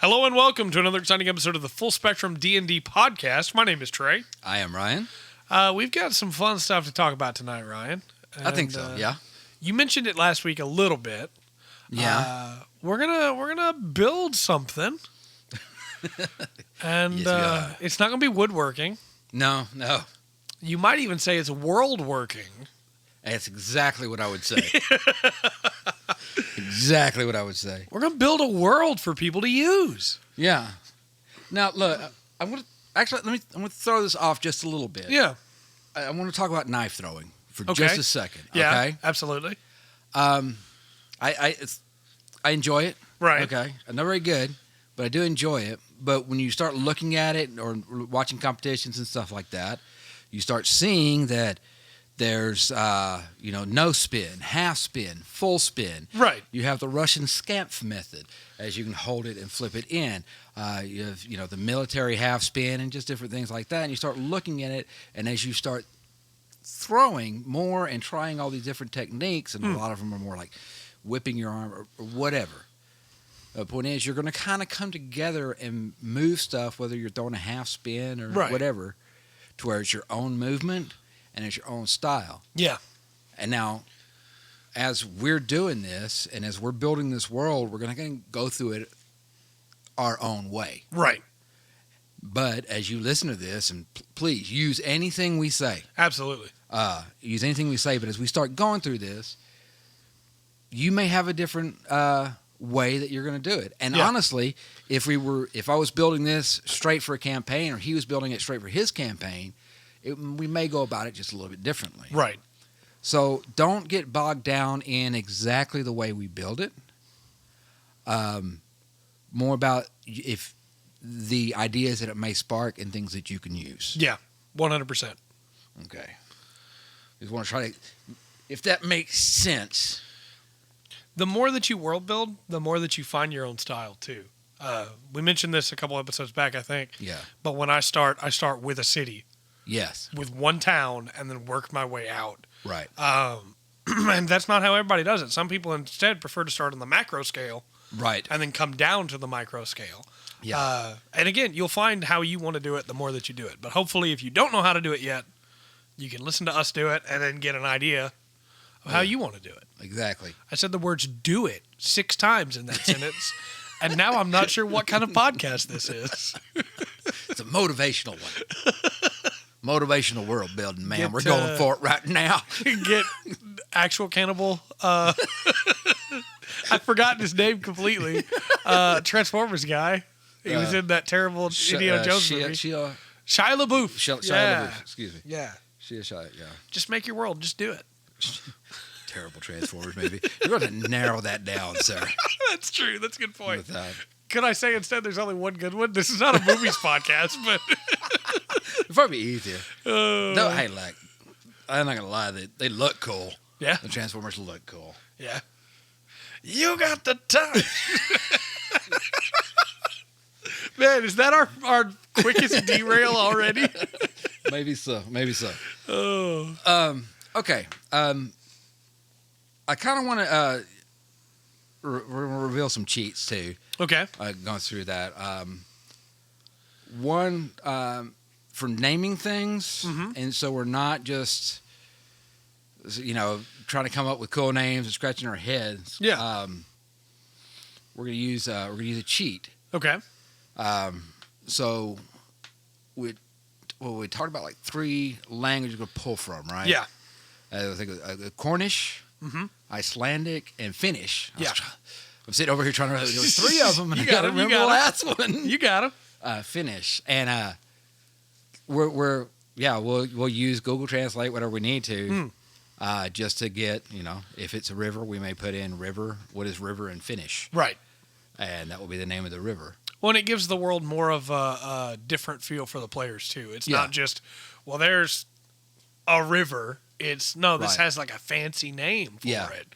Hello and welcome to another exciting episode of the Full Spectrum D&D podcast. My name is Trey. I am Ryan. We've got some fun stuff to talk about tonight, Ryan. I think so. Yeah. You mentioned it last week a little bit. Yeah. We're gonna build something, and Yes, it's not gonna be woodworking. No. You might even say it's world working. That's exactly what I would say. Exactly what I would say. We're gonna build a world for people to use. Yeah. Now look, I'm gonna throw this off just a little bit. Yeah. I want to talk about knife throwing for Okay. just a second. Yeah. Okay. Absolutely. I enjoy it. Right. Okay. I'm not very good, but I do enjoy it. But when you start looking at it or watching competitions and stuff like that, you start seeing that there's no spin, half spin, full spin. Right. You have the Russian scamp method, as you can hold it and flip it in. You have the military half spin and just different things like that. And you start looking at it, and as you start throwing more and trying all these different techniques, and a lot of them are more like whipping your arm or whatever. The point is, you're going to kind of come together and move stuff, whether you're throwing a half spin or whatever, to where it's your own movement and it's your own style. Yeah. And now, as we're doing this and as we're building this world, we're going to go through it our own way. Right. But as you listen to this, and please use anything we say. Absolutely. Use anything we say. But as we start going through this, you may have a different way that you're going to do it. And honestly, if I was building this straight for a campaign, or he was building it straight for his campaign, we may go about it just a little bit differently. Right. So don't get bogged down in exactly the way we build it. More about if the ideas that it may spark and things that you can use. Yeah. 100%. Okay. Just want to try to, if that makes sense. The more that you world build, the more that you find your own style too. We mentioned this a couple episodes back, I think. Yeah. But when I start with a city. Yes. With one town, and then work my way out. Right. And that's not how everybody does it. Some people instead prefer to start on the macro scale. Right. And then come down to the micro scale. Yeah. And again, you'll find how you want to do it the more that you do it. But hopefully, if you don't know how to do it yet, you can listen to us do it and then get an idea of how you want to do it. Exactly. I said the words "do it" 6 times in that sentence, and now I'm not sure what kind of podcast this is. It's a motivational one. Motivational world building, man. We're Get, going for it right now. Get actual cannibal. I've forgotten his name completely. Transformers guy. He was in that terrible Indiana Jones movie. Shia LaBeouf. Shia LaBeouf. Excuse me. Yeah. Shia. Yeah. Just make your world. Just do it. Terrible Transformers movie. You're going to narrow that down, sir. That's true. That's a good point. Could I say instead there's only one good one? This is not a movies podcast, but it'd probably be easier. No, hey, like, I'm not gonna lie, they look cool. Yeah, the Transformers look cool. Yeah, you got the touch. Man, is that our quickest derail already? Maybe so. Oh. Okay. I kind of want to reveal some cheats too. Okay. Going through that. One, for naming things, and so we're not just, trying to come up with cool names and scratching our heads. Yeah. We're gonna use a cheat. Okay. So we talked about like 3 languages to pull from, right? Yeah. I think Cornish, Icelandic, and Finnish. I'm sitting over here trying to remember. There was 3 of them, and I got to remember the last one. You got them. Finnish, and we'll use Google Translate whatever we need to, just to get if it's a river, we may put in river. What is river in Finnish? Right. And that will be the name of the river. Well, and it gives the world more of a different feel for the players too. It's not just there's a river. It's this has like a fancy name for it.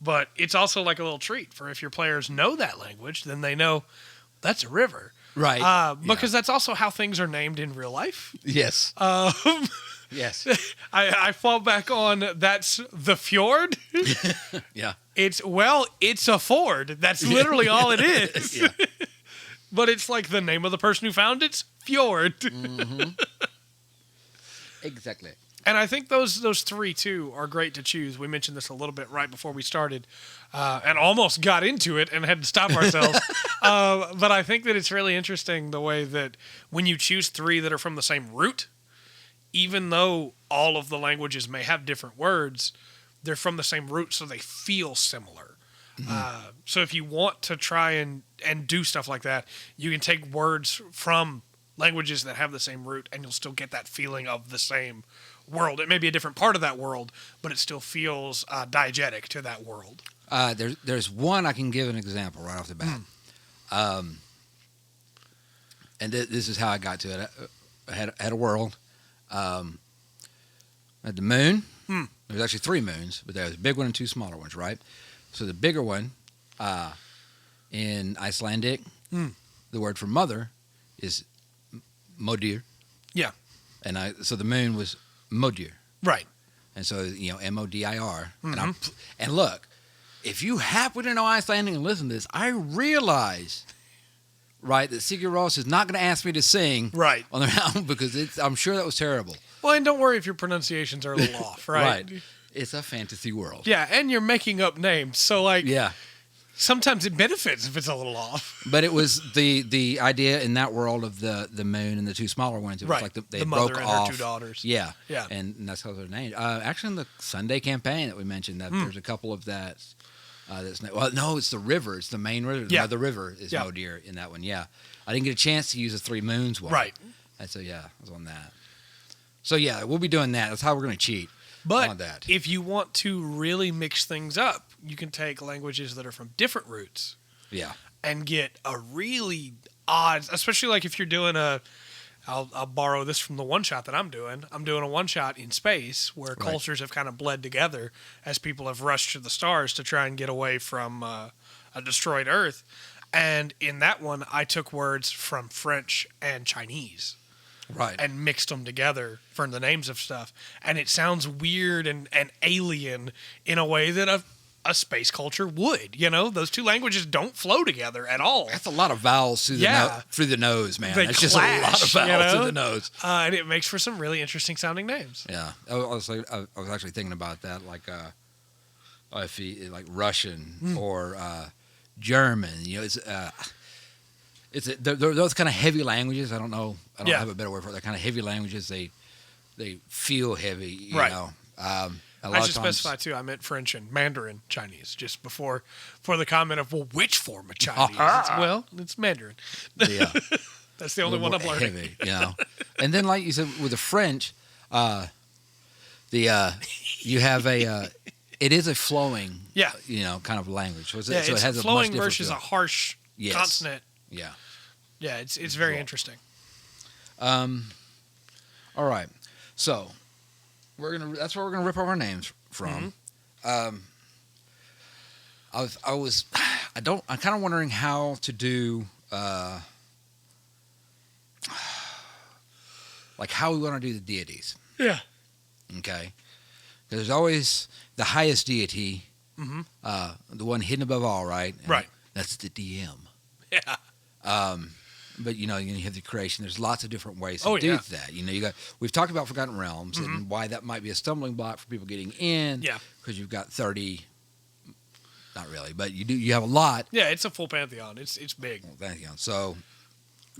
But it's also like a little treat for if your players know that language, then they know that's a river. Right. Because that's also how things are named in real life. Yes. Yes. I fall back on that's the fjord. Yeah. It's a ford. That's literally all it is. but it's like the name of the person who found it's Fjord. Mm-hmm. Exactly. And I think those three, too, are great to choose. We mentioned this a little bit right before we started and almost got into it and had to stop ourselves. But I think that it's really interesting the way that when you choose three that are from the same root, even though all of the languages may have different words, they're from the same root, so they feel similar. Mm-hmm. So if you want to try and do stuff like that, you can take words from languages that have the same root, and you'll still get that feeling of the same world. It may be a different part of that world, but it still feels diegetic to that world. There's one I can give an example right off the bat. And this is how I got to it. I had a world. I had the moon. There's actually 3 moons, but there's a big one and 2 smaller ones, right? So the bigger one, in Icelandic, the word for mother is modir. Yeah. And so the moon was Modir. Right. And so, Modir. And look, if you happen to know Icelandic and listen to this, I realize, right, that Sigur Rós is not going to ask me to sing on their album because I'm sure that was terrible. Well, and don't worry if your pronunciations are a little off, right? Right. It's a fantasy world. Yeah, and you're making up names. So, sometimes it benefits if it's a little off. But it was the idea in that world of the moon and the 2 smaller ones. It was like they mother broke and off. her 2 daughters. Yeah. Yeah. And that's how they're named. Actually, in the Sunday campaign that we mentioned, that there's a couple of that. It's the river. It's the main river. Yeah. The river is Modir in that one. Yeah. I didn't get a chance to use the 3 moons one. Right. And so, I was on that. So, we'll be doing that. That's how we're going to cheat. But on that. If you want to really mix things up, you can take languages that are from different roots. Yeah. And get a really odd, especially like if you're doing I'll borrow this from the one-shot that I'm doing. I'm doing a one-shot in space where cultures have kind of bled together as people have rushed to the stars to try and get away from a destroyed Earth. And in that one, I took words from French and Chinese. Right. And mixed them together for the names of stuff. And it sounds weird and alien in a way that a space culture would. Those 2 languages don't flow together at all. That's a lot of vowels through the nose, man. That's just a lot of vowels through the nose. And it makes for some really interesting sounding names. Yeah. I was actually thinking about that, like Russian or German. They're those kind of heavy languages. I don't have a better word for it. They're kind of heavy languages. They feel heavy, you know. I should specify, too, I meant French and Mandarin Chinese, just for the comment of, well, which form of Chinese? It's Mandarin. Yeah. That's the only one I'm learning. Heavy, And then, like you said, with the French, you have it is a flowing, kind of language. So it has flowing a much versus a harsh consonant. Yeah. Yeah, it's very interesting. All right. So that's where we're gonna rip off our names from. I'm kind of wondering how to do like how we want to do the deities. Yeah. Okay. There's always the highest deity, the one hidden above all, right? And that's the DM. Yeah. But you have the creation. There's lots of different ways to do that. We've talked about Forgotten Realms and why that might be a stumbling block for people getting in. Yeah. Because you've got 30. Not really, but you have a lot. Yeah, it's a full pantheon. It's big. Pantheon. So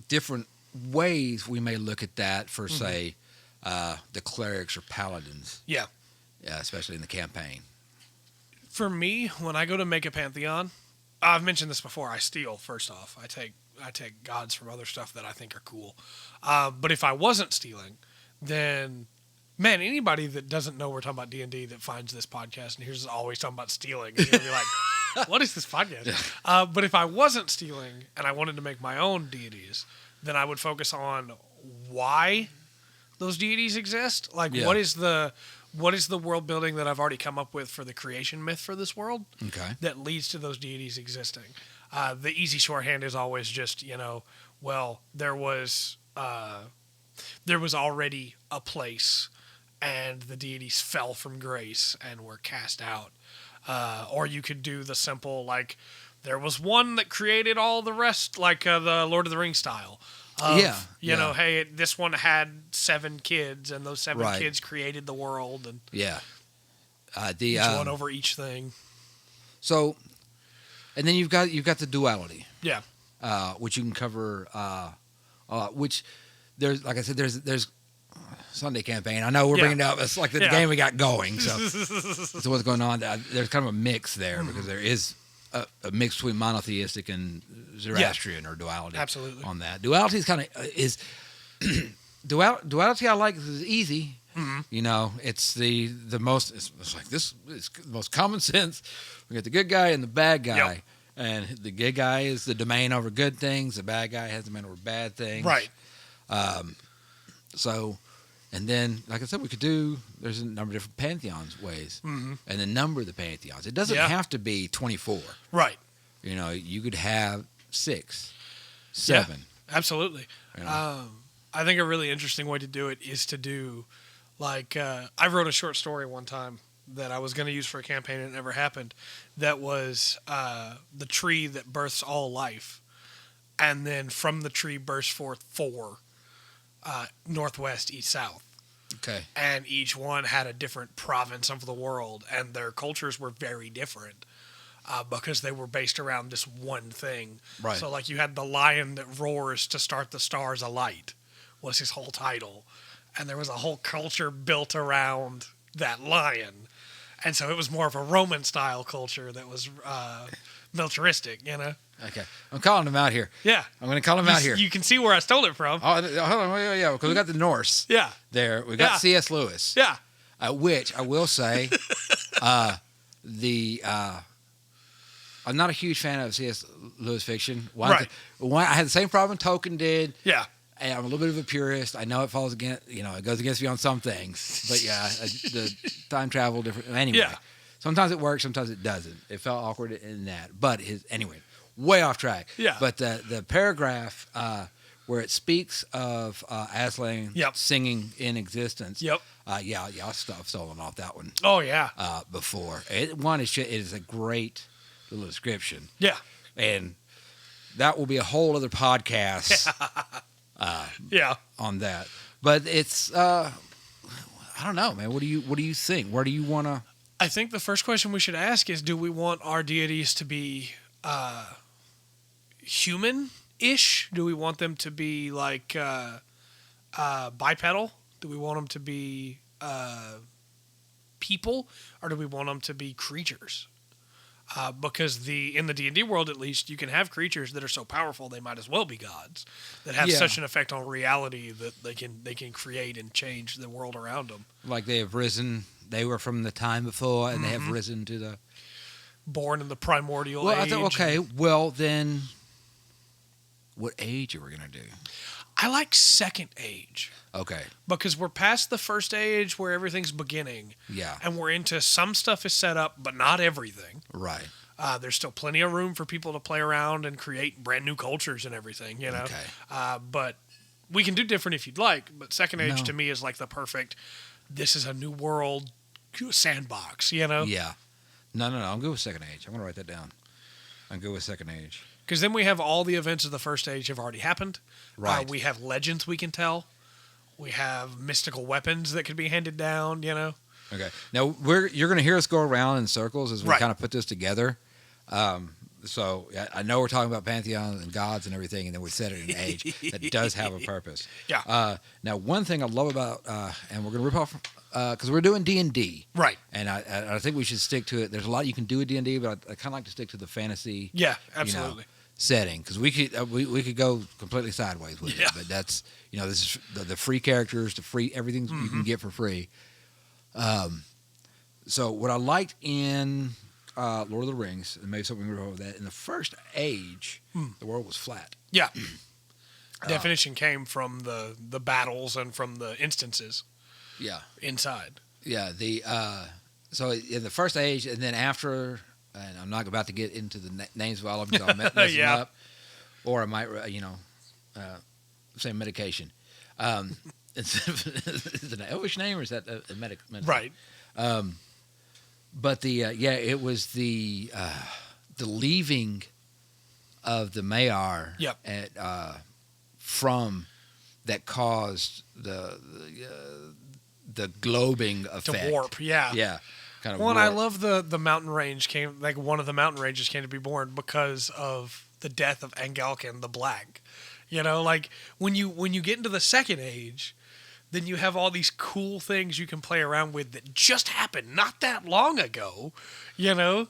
different ways we may look at that for say the clerics or paladins. Yeah. Yeah, especially in the campaign. For me, when I go to make a pantheon, I've mentioned this before. I steal first off. I take gods from other stuff that I think are cool. But if I wasn't stealing, then man, anybody that doesn't know we're talking about D&D that finds this podcast and hears us always talking about stealing is gonna be like, "What is this podcast?" But if I wasn't stealing and I wanted to make my own deities, then I would focus on why those deities exist. Like, what is the world building that I've already come up with for the creation myth for this world that leads to those deities existing? The easy shorthand is always just, there was already a place and the deities fell from grace and were cast out. Or you could do the simple, like, there was one that created all the rest, like the Lord of the Rings style. You know, hey, this one had 7 kids, and those 7 kids created the world, and each one over each thing. So, and then you've got the duality, which you can cover. Which there's, like I said, there's Sunday campaign. I know we're bringing it up. It's like the game we got going. So what's going on? There's kind of a mix there because there is a mix between monotheistic and Zoroastrian or duality. Absolutely. On that, duality is kind of duality. I like is easy. Mm-hmm. You know, it's the most. It's like this. It's the most common sense. We got the good guy and the bad guy, and the good guy is the domain over good things. The bad guy has the domain over bad things. Right. So. And then, like I said, there's a number of different pantheons ways. Mm-hmm. And the number of the pantheons. It doesn't have to be 24. Right. You know, you could have 6, 7. Yeah, absolutely. You know? I think a really interesting way to do it is to do, like, I wrote a short story one time that I was going to use for a campaign and it never happened. That was the tree that births all life. And then from the tree bursts forth 4. Northwest, east, south. Okay. And each one had a different province of the world, and their cultures were very different because they were based around this one thing. Right. So, like, you had the lion that roars to start the stars alight was his whole title. And there was a whole culture built around that lion. And so it was more of a Roman-style culture that was militaristic, you know? Okay. I'm calling him out here. Yeah. I'm going to call him out here. You can see where I stole it from. Oh, hold on. Yeah, because we got the Norse. Yeah. There. We got C.S. Lewis. Yeah. Which I will say, I'm not a huge fan of C.S. Lewis fiction. I had the same problem Tolkien did. Yeah. And I'm a little bit of a purist. I know it falls against, it goes against me on some things. But yeah, the time travel different. Anyway, sometimes it works, sometimes it doesn't. It felt awkward in that. But anyway, way off track. Yeah. But the paragraph where it speaks of Aslan singing in existence. Yep. I've stolen off that one. Oh yeah. Before it is a great little description. Yeah. And that will be a whole other podcast. On that, but it's I don't know, man. What do you think? Where do you want to? I think the first question we should ask is: do we want our deities to be human-ish? Do we want them to be like bipedal? Do we want them to be people, or do we want them to be creatures? Because in the D&D world, at least, you can have creatures that are so powerful they might as well be gods, that have such an effect on reality that they can create and change the world around them. Like they have risen, they were from the time before, and they have risen to the born in the primordial age. I thought, okay, well then, what age are we gonna do? I like second age. Okay. Because we're past the first age where everything's beginning. Yeah. And we're into some stuff is set up, but not everything. Right. There's still plenty of room for people to play around and create brand new cultures and everything, you know. Okay. But we can do different if you'd like. But second age to me is like the perfect, this is a new world sandbox, you know? Yeah. No. I'm good with second age. I'm going to write that down. I'm good with second age. Because then we have all the events of the first age have already happened. Right. We have legends we can tell. We have mystical weapons that could be handed down, you know. Okay. Now, you're going to hear us go around in circles as we kind of put this together. So I know we're talking about pantheons and gods and everything, and then we set it in age. That does have a purpose. Yeah. Now, one thing I love about, and we're going to rip off, because we're doing D&D. Right. And I think we should stick to it. There's a lot you can do with D&D, but I kind of like to stick to the fantasy. Yeah, absolutely. Setting, because we could go completely sideways with it, but that's this is the free characters, the free everything you can get for free. So what I liked in Lord of the Rings, and maybe something we can go over that, in the first age, the world was flat. Yeah. Definition came from the battles and from the instances. Yeah. Inside. Yeah. So in the first age, and then after. And I'm not about to get into the names of all of them, so I'll mess them up. Or I might, say medication. Is it an Elvish name or is that a medicine? Right. But it was the the leaving of the Mayor at from that caused the globing effect to warp. Yeah. Kind of. Well, and I love the mountain range came like one of the mountain ranges came to be born because of the death of Angalkin the Black. You know, like when you get into the Second Age, then you have all these cool things you can play around with that just happened not that long ago. You know.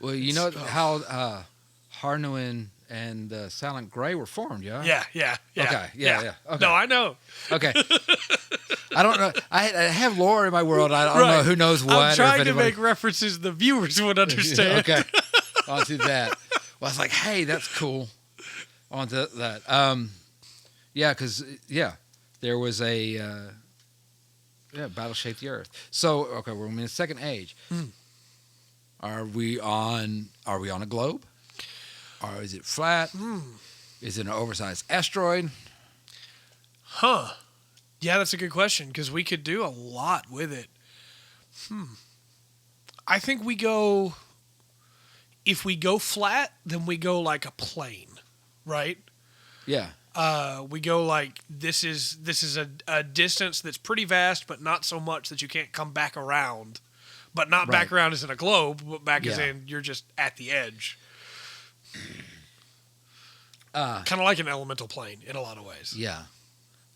Well, you know how Harnwin and Silent Grey were formed, yeah? Yeah. Okay, yeah. Okay. No, I know. Okay. I don't know. I have lore in my world. I don't know who knows what. I'm trying to make references the viewers would understand. Okay. Onto that. Well, I was like, hey, that's cool. Onto that. Yeah, because, there was a battle shaped the earth. So, okay, we're in the Second Age. Are we on a globe? Or is it flat? Is it an oversized asteroid? Huh. Yeah, that's a good question because we could do a lot with it. I think if we go flat, then we go like a plane, right? Yeah. We go like this is a distance that's pretty vast, but not so much that you can't come back around. But not back around as in a globe, but back as in you're just at the edge. Kind of like an elemental plane in a lot of ways. Yeah. I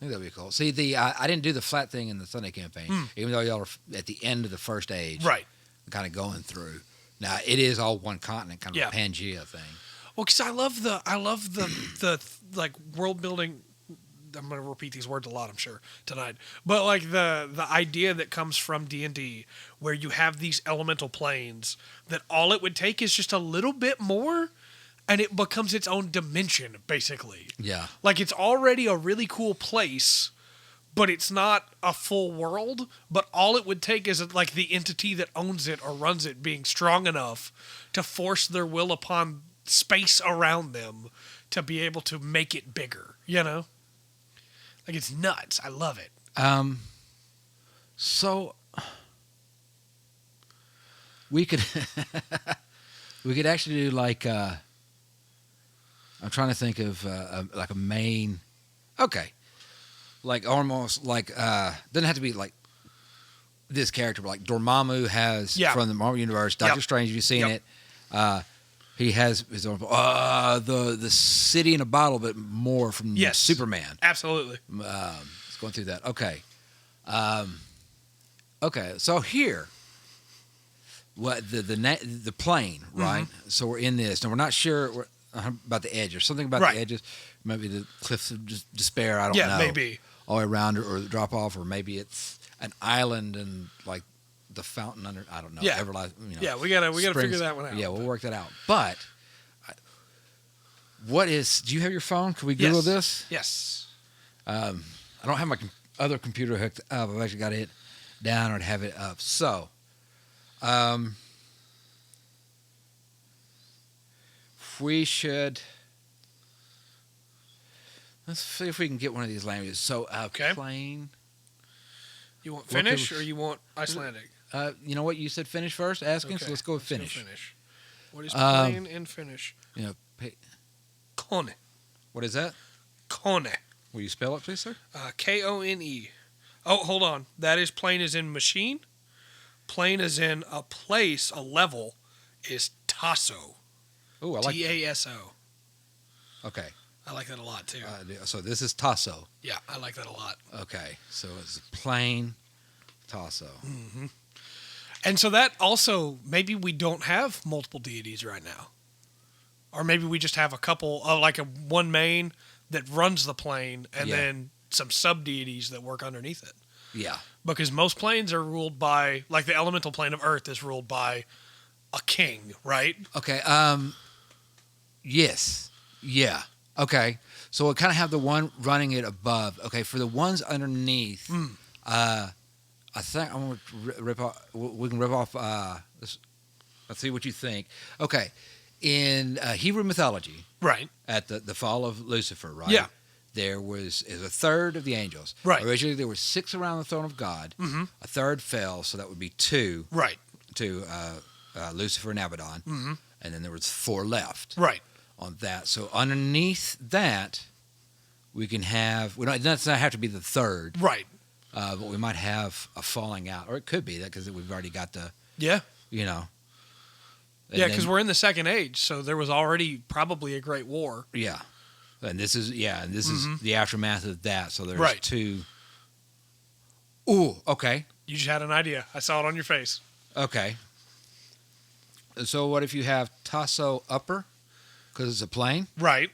think that'd be cool. See, I didn't do the flat thing in the Sunday campaign, even though y'all are at the end of the First Age. Right. Kind of going through. Now, it is all one continent, kind of a Pangea thing. Well, because I love the like world building. I'm going to repeat these words a lot, I'm sure, tonight. But like the idea that comes from D&D where you have these elemental planes that all it would take is just a little bit more and it becomes its own dimension, basically. Yeah. Like it's already a really cool place, but it's not a full world. But all it would take is like the entity that owns it or runs it being strong enough to force their will upon space around them to be able to make it bigger, you know? Like, it's nuts. I love it. So we could actually do like I'm trying to think of like a main. Okay, like almost like doesn't have to be like this character, but like Dormammu has from the Marvel Universe. Doctor Strange, have you seen it? He has his own the city in a bottle, but more from Superman. Absolutely. It's going through that. Okay. Okay. So here, what the plane, right? So we're in this, and we're not sure about the edge or something about the edges. Maybe the cliffs of despair. I don't know. Yeah, maybe all the way around or drop off, or maybe it's an island and like. The fountain under, I don't know. Yeah, we gotta figure that one out. Yeah, we'll work that out. But what is? Do you have your phone? Can we Google this? Yes. I don't have my other computer hooked up. I've actually got it down or have it up. So, we should. Let's see if we can get one of these languages. So, plane. You want Finnish or you want Icelandic? You know what? You said Finnish first, asking, so let's go with Finnish. Finnish. What is plane in Finnish? Kone. What is that? Kone. Will you spell it, please, sir? Kone. Oh, hold on. That is plane as in machine. Plane as in a place, a level, is tasso. Oh, I like Taso. Okay. I like that a lot, too. So this is tasso. Yeah, I like that a lot. Okay. So it's a plane tasso. Mm-hmm. And so that also, maybe we don't have multiple deities right now. Or maybe we just have a couple, like one main that runs the plane and then some sub-deities that work underneath it. Yeah. Because most planes are ruled by, like the elemental plane of Earth is ruled by a king, right? Okay. Yes. Yeah. Okay. So we'll kind of have the one running it above. Okay. For the ones underneath, I think I'm going to rip off. We can rip off. Let's see what you think. Okay, in Hebrew mythology, right? At the fall of Lucifer, right? Yeah. There is a third of the angels. Right. Originally, there were 6 around the throne of God. Mm-hmm. A third fell, so that would be 2. Right. To Lucifer and Abaddon. Mm-hmm. and then there was 4 left. Right. On that. So underneath that, we can have. It does not have to be the 3rd. Right. But we might have a falling out, or it could be that because we've already got the. Yeah. You know. Yeah, because we're in the Second Age, so there was already probably a great war. Yeah, and this is the aftermath of that. So there's 2. Ooh, okay. You just had an idea. I saw it on your face. Okay. So what if you have Tasso upper, because it's a plane? Right.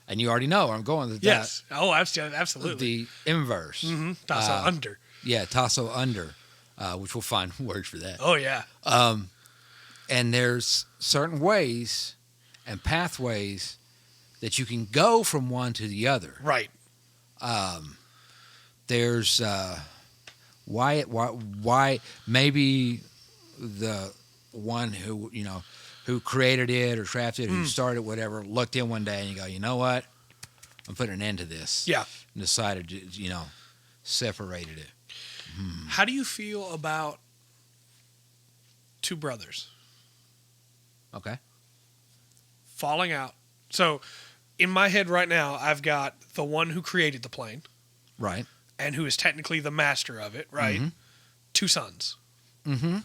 And you already know where I'm going with yes. that. Oh, absolutely. The inverse. Tasso under. Yeah, Tasso under, which we'll find words for that. Oh, yeah. And there's certain ways and pathways that you can go from one to the other. Right. There's why maybe the one who created it or crafted it, who started whatever, looked in one day and you go, you know what? I'm putting an end to this. Yeah. And decided to, separated it. How do you feel about 2 brothers? Okay. Falling out. So in my head right now, I've got the one who created the plane. Right. And who is technically the master of it, right? 2 sons. Mm-hmm.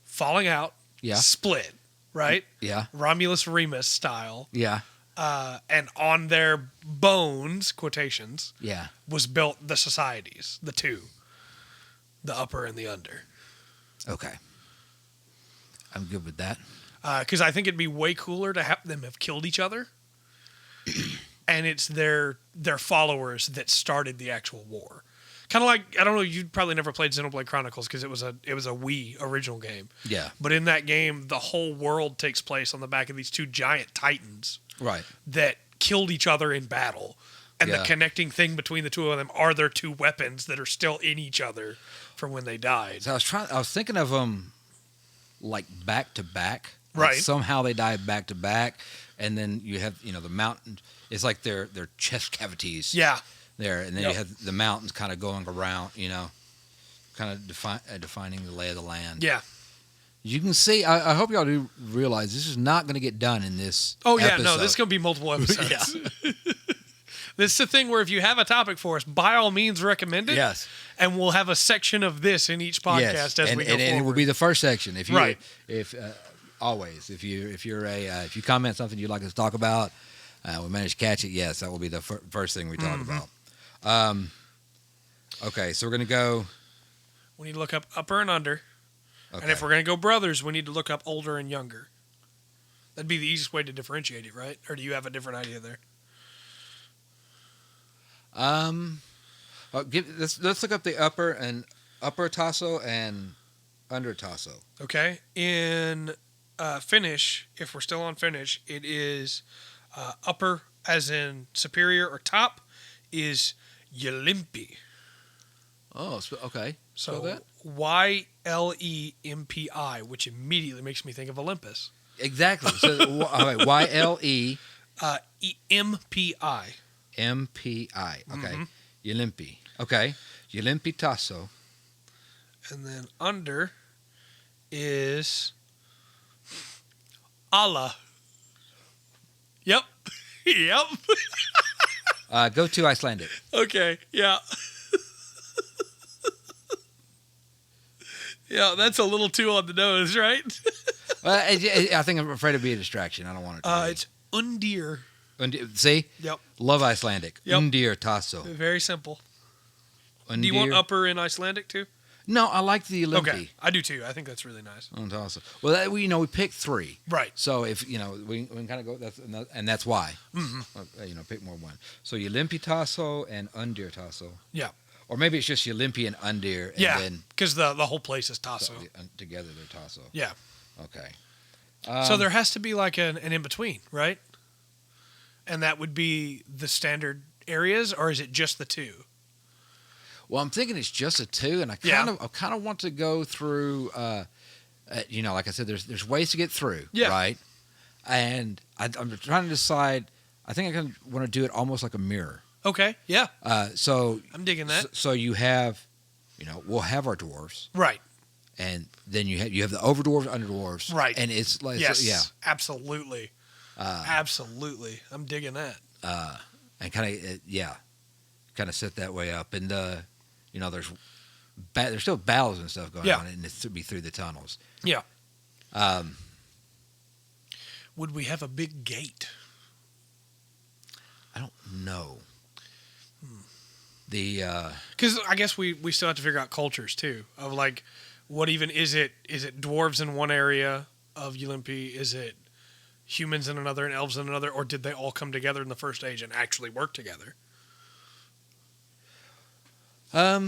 Falling out. Yeah. Split, right? Yeah. Romulus Remus style. Yeah. And on their bones, quotations, Yeah. was built the societies, the 2. The upper and the under. Okay. I'm good with that. Because I think it'd be way cooler to have them have killed each other. And it's their followers that started the actual war. Kind of like, I don't know, you probably never played Xenoblade Chronicles because it was a Wii original game. Yeah. But in that game, the whole world takes place on the back of these 2 giant titans. Right. That killed each other in battle. And the connecting thing between the 2 of them are their 2 weapons that are still in each other from when they died. So I was thinking of them like back to back. Right. Like somehow they died back to back. And then you have, the mountain. It's like their chest cavities. Yeah. There. And then you have the mountains kind of going around, kind of defining the lay of the land. Yeah. You can see, I hope y'all do realize this is not going to get done in this episode. No, this is going to be multiple episodes. This is the thing where if you have a topic for us, by all means recommend it. Yes. And we'll have a section of this in each podcast as we go forward. And it will be the first section. If you, if you comment something you'd like us to talk about, we manage to catch it. Yes, that will be the first thing we talk about. Okay, so we're going to go. We need to look up upper and under. Okay. And if we're going to go brothers, we need to look up older and younger. That'd be the easiest way to differentiate it, right? Or do you have a different idea there? Let's look up the upper Tasso and under Tasso. Okay. In Finnish, if we're still on Finnish, it is upper as in superior or top is Ylimpi. Oh, okay. So that YLEMPI, which immediately makes me think of Olympus. Exactly. So YLE MPI. MPI. Okay. Ylimpi. Okay. Ylimpi Tasso. And then under is Allah. Yep. Yep. Go to Icelandic. Okay. Yeah. Yeah, that's a little too on the nose, right? I think I'm afraid it'd be a distraction. I don't want it to be. It's Undir. See? Yep. Love Icelandic. Yep. Undir Tasso. Very simple. Undir. Do you want upper in Icelandic too? No, I like the Olympi. Okay, I do too. I think that's really nice. Tasso. Well, we picked 3. Right. So if we can kind of go, that's why. Pick more one. So Ylimpi Tasso and Undir Tasso. Yeah. Or maybe it's just Ylimpi and Undir. And yeah, because the whole place is Tasso. Together they're Tasso. Yeah. Okay. So there has to be like an in-between, right? And that would be the standard areas, or is it just the 2? Well, I'm thinking it's just a 2, and I kind of want to go through. Like I said, there's ways to get through, right? And I'm trying to decide. I think I want to do it almost like a mirror. Okay. Yeah. So I'm digging that. So you have, we'll have our dwarves, right? and then you have the overdwarves, underdwarves, right? And it's like yes, absolutely, absolutely. I'm digging that. And kind of set that way up, and there's still battles and stuff going on, and it's to be through the tunnels. Yeah. Would we have a big gate? I don't know. Because I guess we still have to figure out cultures too. Of like, what even is it? Is it dwarves in one area of Ylimpi? Is it humans in another and elves in another? Or did they all come together in the first age and actually work together? I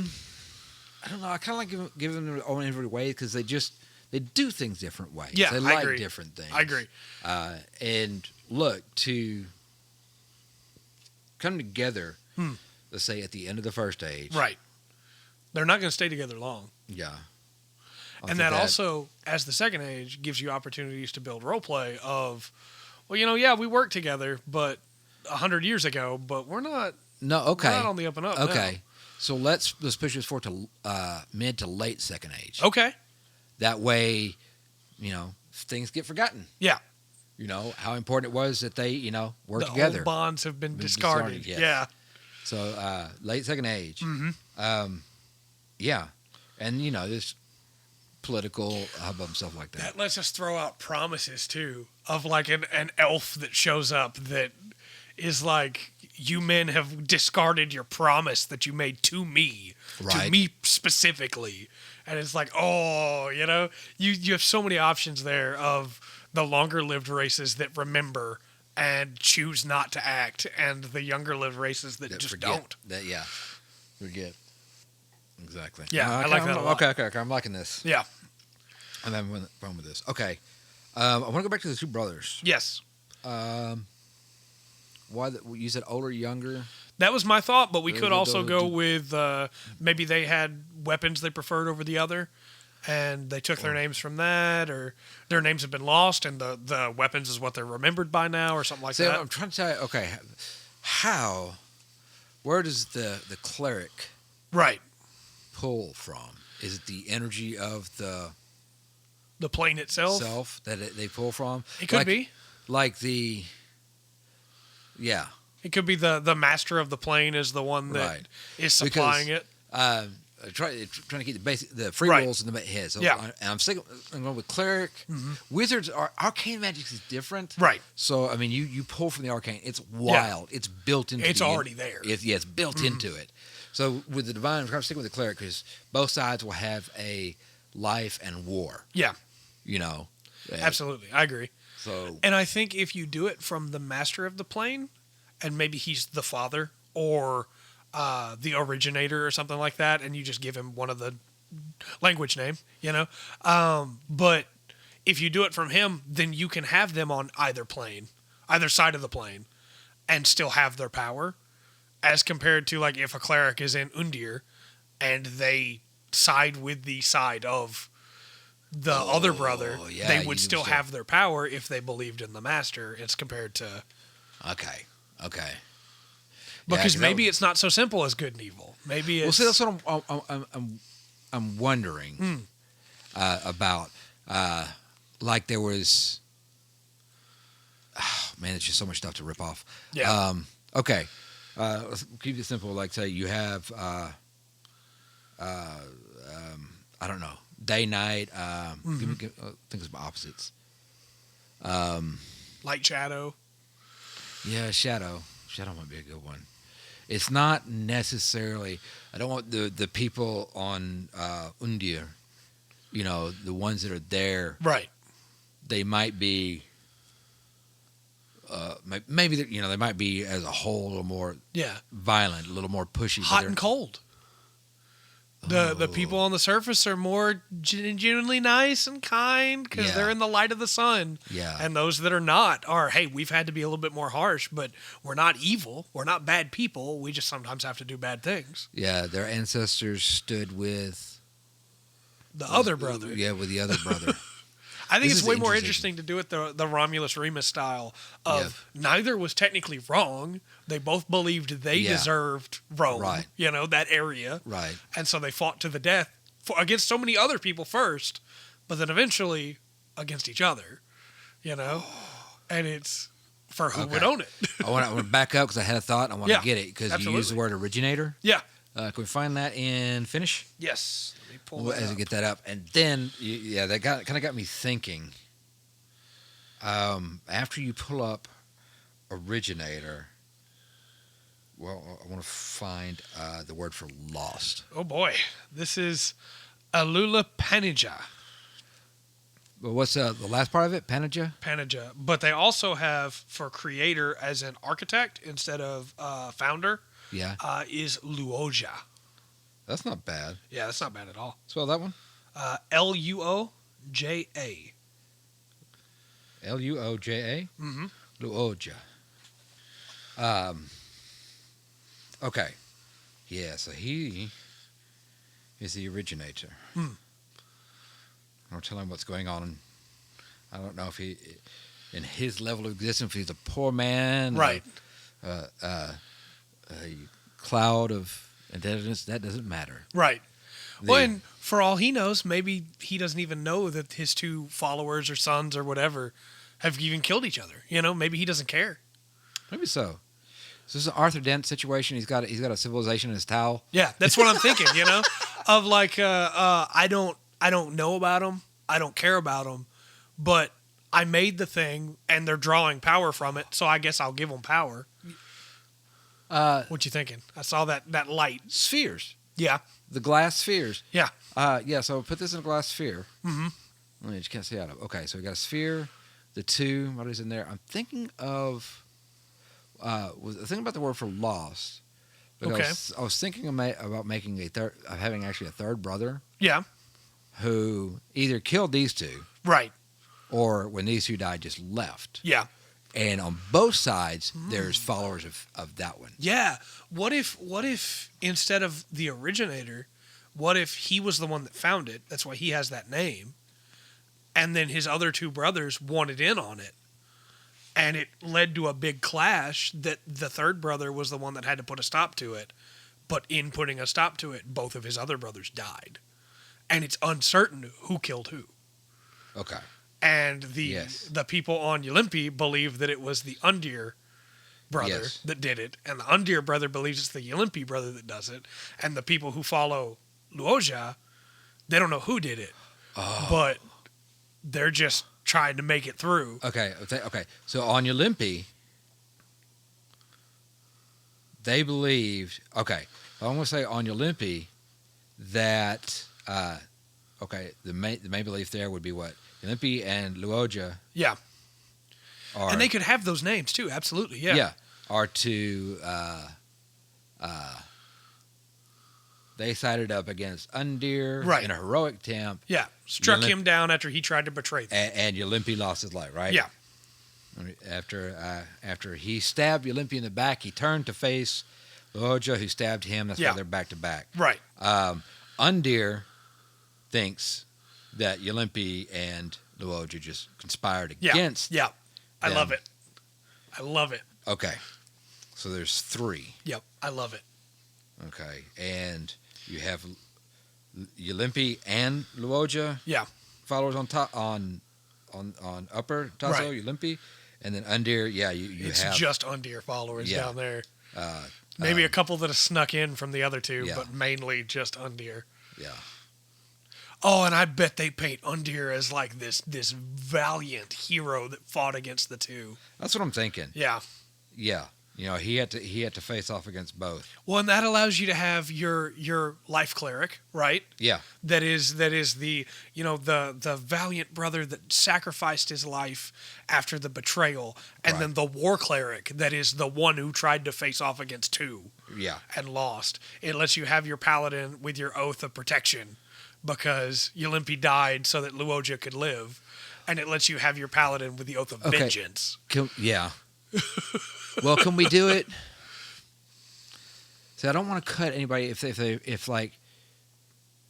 don't know. I kind of like giving them their own every way because they do things different ways. Yeah, they I agree. Different things. I agree. And look, to come together, let's say at the end of the first age. Right. They're not going to stay together long. Yeah. And that also, as the second age, gives you opportunities to build roleplay of, well, we worked together, but 100 years ago, but we're not. No, okay. We're not on the up and up. Okay. Now. So let's push this forward to mid to late second age. Okay. That way, things get forgotten. Yeah. How important it was that they, work together. The old bonds have been discarded. Yes. Yeah. So late second age. Mm-hmm. Yeah. And, this political hubbub, stuff like that. That lets us throw out promises, too, of like an elf that shows up that is like, you men have discarded your promise that you made to me, to me specifically. And it's like, you have so many options there of the longer lived races that remember and choose not to act, and the younger lived races that just forget. don't. Forget. Exactly. Yeah, I like that a lot. Okay, I'm liking this. Yeah. I'm having fun with this. Okay. I want to go back to the two brothers. Yes. Why you said older, younger? That was my thought, but we could also go with maybe they had weapons they preferred over the other, and they took their names from that, or their names have been lost, and the weapons is what they're remembered by now, or something like that. I'm trying to tell you, okay, where does the cleric pull from? Is it the energy of the plane itself? That they pull from? It could be. Like the... Yeah. It could be the master of the plane is the one that is supplying it. Trying to keep the free rolls in the head. So yeah. I'm going with cleric. Mm-hmm. Wizards arcane magic is different. Right. So I mean, you pull from the arcane. It's wild. Yeah. It's built into. It's already there. It's built into it. So with the divine, I'm sticking with the cleric because both sides will have a life and war. Yeah. Absolutely, I agree. So, and I think if you do it from the master of the plane, and maybe he's the father or the originator or something like that, and you just give him one of the language name, but if you do it from him, then you can have them on either side of the plane, and still have their power, as compared to like if a cleric is in Undir, and they side with the side of the other brother, they would still have their power if they believed in the master. It's compared to okay, because maybe it's not so simple as good and evil. Maybe it's that's what I'm wondering about. Like there was, it's just so much stuff to rip off. Yeah. Okay. Let's keep it simple. Like say you have I don't know. Day, night. I think it's opposites. Light, shadow. Yeah, shadow. Shadow might be a good one. It's not necessarily. I don't want the people on Undir. The ones that are there. Right. They might be. Maybe they might be as a whole a little more. Violent, a little more pushy. Hot and cold. The people on the surface are more genuinely nice and kind because they're in the light of the sun. Yeah. And those that are not are, hey, we've had to be a little bit more harsh, but we're not evil. We're not bad people. We just sometimes have to do bad things. Yeah, their ancestors stood with... the other brother. Yeah, with the other brother. I think it's way more interesting to do it the Romulus Remus style of neither was technically wrong. They both believed they deserved Rome, right. That area. Right. And so they fought to the death against so many other people first, but then eventually against each other, and it's for who would own it. I want to back up because I had a thought. I want to get it because you use the word originator. Yeah. Can we find that in Finnish? Yes. Let me pull that as up. we get that up, and then that kind of got me thinking. After you pull up originator, well, I want to find the word for lost. Oh boy, this is Alula Panija. Well, what's the last part of it? Panija? Panija. But they also have for creator as an architect instead of founder. Yeah. Is Luoja. That's not bad. Yeah, that's not bad at all. Spell that one. Luoja. Luoja. Mm-hmm. Luoja. Okay. Yeah. So he is the originator. I'll tell him what's going on. I don't know if he, in his level of existence, if he's a poor man, right? A cloud of indebtedness. That doesn't matter, right? Well, and for all he knows, maybe he doesn't even know that his two followers or sons or whatever have even killed each other. Maybe he doesn't care. Maybe so. So this is an Arthur Dent situation. He's got a civilization in his towel. Yeah, that's what I'm thinking. Of like I don't know about them. I don't care about them, but I made the thing and they're drawing power from it. So I guess I'll give them power. What you thinking? I saw that light. Spheres. Yeah. The glass spheres. Yeah. So put this in a glass sphere. Mm-hmm. I just can't see out of. Okay, so we got a sphere, the two, what is in there? I'm thinking of, was thinking about the word for lost. Okay. I was thinking about making having actually a third brother. Yeah. Who either killed these two. Right. Or when these two died, just left. Yeah. And on both sides, there's followers of that one. Yeah. What if instead of the originator, what if he was the one that found it? That's why he has that name. And then his other two brothers wanted in on it. And it led to a big clash that the third brother was the one that had to put a stop to it. But in putting a stop to it, both of his other brothers died. And it's uncertain who killed who. Okay. And the people on Ylimpi believe that it was the Undir brother that did it. And the Undir brother believes it's the Ylimpi brother that does it. And the people who follow Luoja, they don't know who did it. But they're just trying to make it through. Okay. So on Ylimpi, they believed... Okay. I'm going to say on Ylimpi that... the main belief there would be what? Ylimpi and Luoja. Yeah. And they could have those names too, absolutely, yeah. Yeah. Are to they sided up against Undir in a heroic attempt. Yeah. Struck him down after he tried to betray them. And Ylimpi lost his life, right? Yeah. After he stabbed Ylimpi in the back, he turned to face Luoja, who stabbed him. That's why they're back to back. Right. Undir thinks that Ylimpi and Luoja just conspired against. Yeah. I love it. I love it. Okay. So there's three. Yep. I love it. Okay. And you have Ylimpi and Luoja. Yeah. Followers on top on upper Tasso, Right. Ylimpi. And then Undir, it's have just Undir followers down there. Uh, Maybe a couple that have snuck in from the other two, yeah. but mainly just Undir. Yeah. Oh, and I bet they paint Undir as like this valiant hero that fought against the two. That's what I'm thinking. Yeah. Yeah. You know, he had to face off against both. Well, and that allows you to have your life cleric, right? Yeah. That is the the valiant brother that sacrificed his life after the betrayal, and then the war cleric that is the one who tried to face off against two. Yeah. And lost. It lets you have your paladin with your oath of protection because Ylimpi died so that Luoja could live, and it lets you have your paladin with the oath of vengeance. Yeah. Well, can we do it? See, I don't want to cut anybody if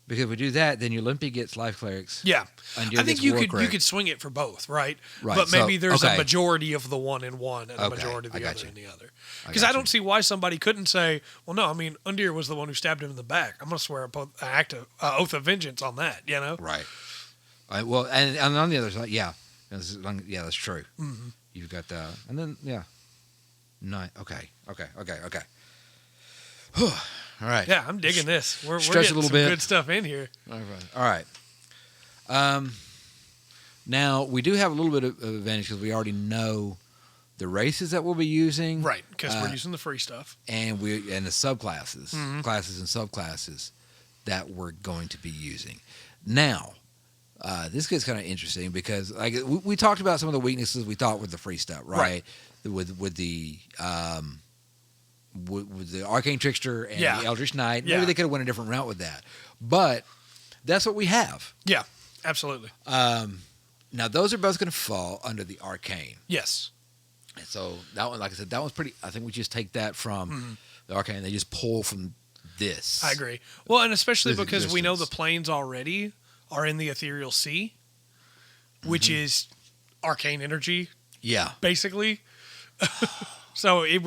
Because if we do that, then your Limpy gets life clerics. Yeah. Undir I think gets you war could swing it for both, right? Right. But maybe So, there's okay. a majority of the one in one and a Okay, majority of I the got other you. in the other. Because I don't see why somebody couldn't say, well, no, I mean, Undir was the one who stabbed him in the back. I'm going to swear an oath of vengeance on that, you know? Right. Well, and on the other side, yeah, that's true. Mm-hmm. You've got the, and then nine. Okay. Whew. All right. Yeah, I'm digging this. We're Stretch getting a little some bit. good stuff in here. All right. Now we do have a little bit of advantage because we already know the races that we'll be using, Right, because we're using the free stuff. and the subclasses, classes and subclasses that we're going to be using. Now, this gets kind of interesting because like we talked about some of the weaknesses we thought with the free stuff, right? With the Arcane Trickster and the Eldritch Knight. Maybe they could have went a different route with that, but that's what we have. Yeah, absolutely. Now those are both going to fall under the Arcane. Yes. And so that one, like I said, that one's pretty. I think we just take that from the Arcane. They just pull from this. I agree. Well, and especially This because we know the existence. planes already are in the Ethereal Sea, which is arcane energy, basically. So the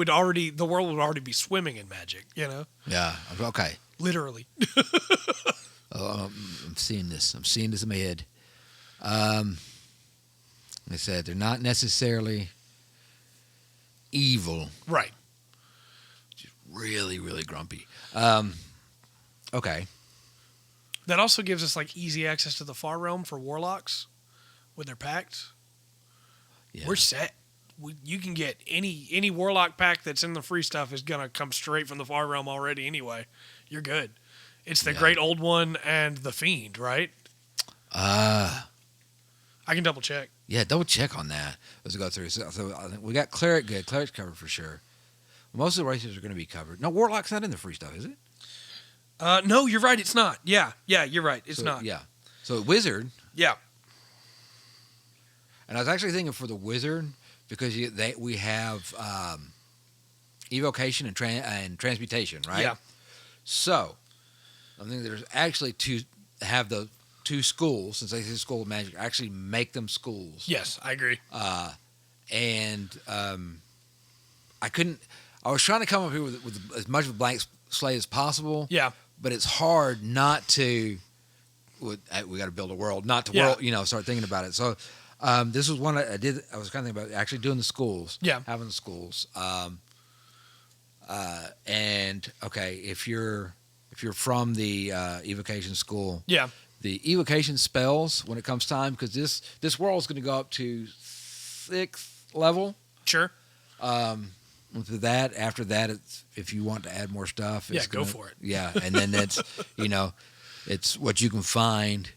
world would already be swimming in magic, you know? Yeah. Okay. Literally. I'm seeing this. I'm seeing this in my head. They said they're not necessarily evil. Right. Just really, really grumpy. Okay. That also gives us like easy access to the Far Realm for warlocks with their pact. Yeah. We're set. You can get any warlock pack that's in the free stuff is gonna come straight from the Far Realm already anyway. You're good. It's the Great Old One and the Fiend, right? I can double check. Yeah, double check on that as we go through. So I think we got Cleric good. Cleric's covered for sure. Most of the races are going to be covered. No, Warlock's not in the free stuff, is it? No, you're right. It's not. Yeah, you're right. It's not. Yeah. So Wizard. Yeah. And I was actually thinking for the Wizard because we have evocation and transmutation, right? Yeah. So I think there's actually have the two schools, since they say School of Magic, actually make them schools. Yes, I agree. I was trying to come up here with as much of a blank slate as possible. Yeah. But it's hard not to. We got to build a world, not to start thinking about it. So this was one I did. I was kind of thinking about actually doing the schools. Yeah. Having the schools. And okay, if you're from the evocation school. Yeah. The evocation spells when it comes time, because this world is going to go up to 6th level. Sure. After that, it's, if you want to add more stuff, go for it. Yeah, and then it's it's what you can find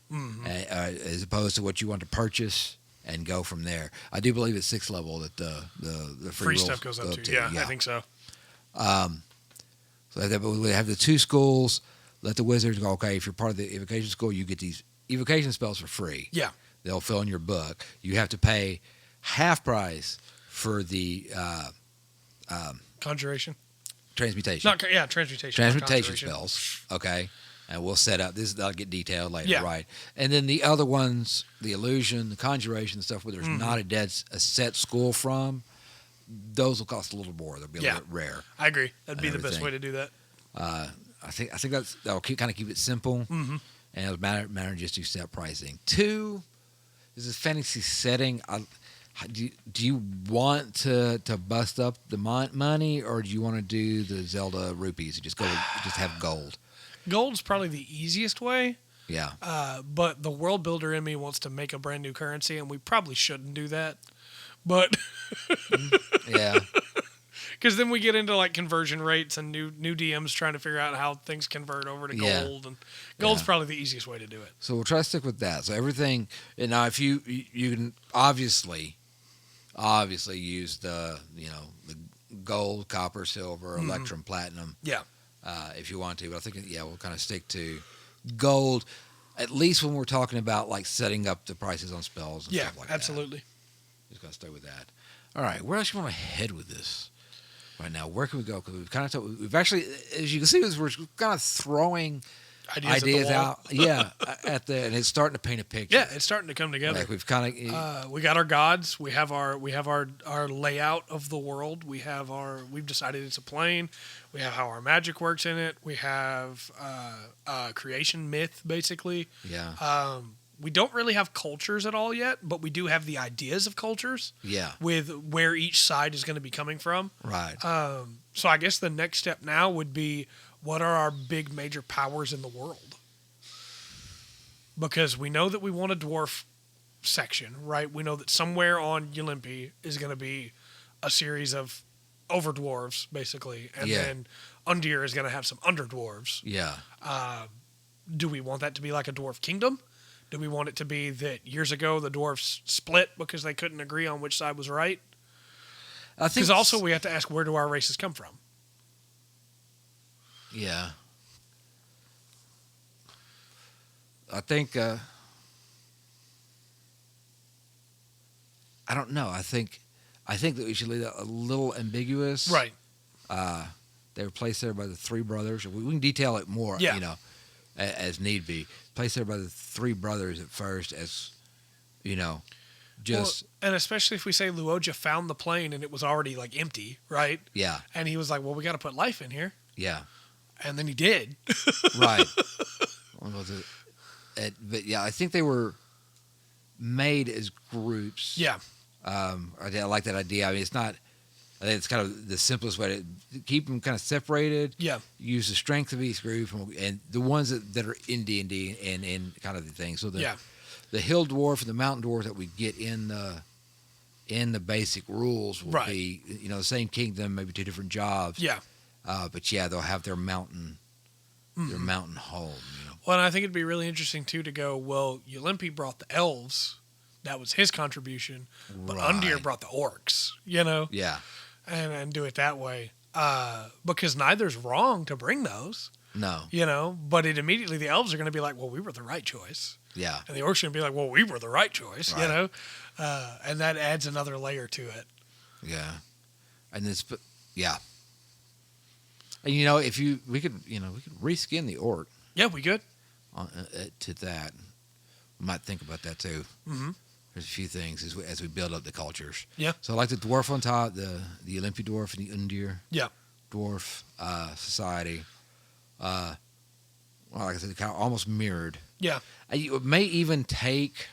as opposed to what you want to purchase, and go from there. I do believe it's 6th level that the free stuff goes up to. Yeah, I think so. So we have the two schools. Let the wizards go, okay, if you're part of the evocation school, you get these evocation spells for free. Yeah. They'll fill in your book. You have to pay half price for the Conjuration. Transmutation. Transmutation. Transmutation spells, okay? And we'll set up this. That'll get detailed later, right? And then the other ones, the illusion, the conjuration stuff, where there's not a set school from, those will cost a little more. They'll be a little bit rare. I agree. That'd be the best way to do that. I think that'll kind of keep it simple, and it'll matter just do set pricing. 2 is this fantasy setting. Do you want to bust up the money, or do you want to do the Zelda rupees and just have gold? Gold's probably the easiest way. Yeah. But the world builder in me wants to make a brand new currency, and we probably shouldn't do that. But yeah. Because then we get into like conversion rates and new DMs trying to figure out how things convert over to gold, and gold's probably the easiest way to do it. So we'll try to stick with that. So everything. And now, if you can obviously use the the gold, copper, silver, electrum, platinum. Yeah. If you want to, but I think we'll kind of stick to gold, at least when we're talking about like setting up the prices on spells and stuff like that. Absolutely. Just gonna stay with that. All right, where else you want to head with this? Right now, where can we go? Because we've actually, as you can see, we're kind of throwing ideas out. Yeah, and it's starting to paint a picture. Yeah, it's starting to come together. Like we've kind of we got our gods. We have our layout of the world. We've decided it's a plane. We have how our magic works in it. We have creation myth basically. Yeah. We don't really have cultures at all yet, but we do have the ideas of cultures. Yeah. With where each side is going to be coming from. Right. So I guess the next step now would be, what are our big major powers in the world? Because we know that we want a dwarf section, right? We know that somewhere on Ylimpi is going to be a series of overdwarves, basically. And then Undir is going to have some underdwarves. Yeah. Do we want that to be like a dwarf kingdom? Do we want it to be that years ago the dwarves split because they couldn't agree on which side was right? Because also we have to ask, where do our races come from? Yeah. I think, I don't know. I think that we should leave that a little ambiguous. Right. They were placed there by the three brothers. We can detail it more, as need be. Placed there by the three brothers at first as, just... Well, and especially if we say Luoja found the plane and it was already, empty, right? Yeah. And he was like, well, we got to put life in here. Yeah. And then he did. Right. But yeah, I think they were made as groups. Yeah. I like that idea. I mean, I think it's kind of the simplest way to keep them kind of separated. Yeah. Use the strength of each group and the ones that are in D&D and in kind of the thing. So the hill dwarf and the mountain dwarf that we get in the basic rules will be, the same kingdom, maybe two different jobs. Yeah. But they'll have their mountain home. Well, and I think it'd be really interesting too to go, well, Ylimpi brought the elves. That was his contribution. But Undir brought the orcs, Yeah. And do it that way. Because neither's wrong to bring those. No. But the elves are going to be like, well, we were the right choice. Yeah. And the orcs are going to be like, well, we were the right choice, right. And that adds another layer to it. Yeah. And yeah. And we could reskin the orc. Yeah, we could. To that. We might think about that too. Mm-hmm. There's a few things as we build up the cultures. Yeah. So I like the dwarf on top, the Ylimpi dwarf and the Undir dwarf society. Like I said, kind of almost mirrored. Yeah. You may even take...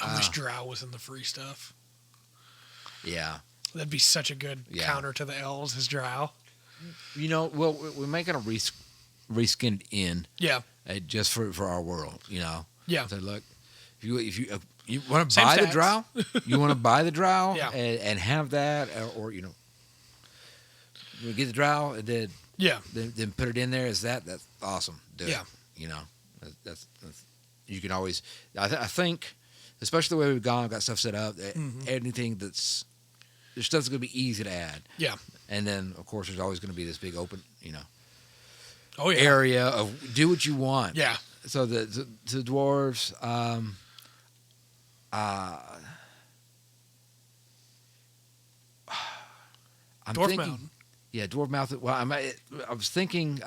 I wish Drow was in the free stuff. Yeah. That'd be such a good counter to the elves as Drow. Well, we're making a reskinned in. Yeah. Just for our world, Yeah. So look, if you want to buy the drow, you want to buy the drow and have that, or you get the drow and then put it in there as that's awesome. Do it. That's you can always. I think, especially the way we've got stuff set up, anything there's stuff's going to be easy to add. Yeah. And then of course there's always going to be this big open, area of do what you want. Yeah. So the dwarves, Dwarf thinking, Mountain. Yeah, Dwarf Mountain. Well, I was thinking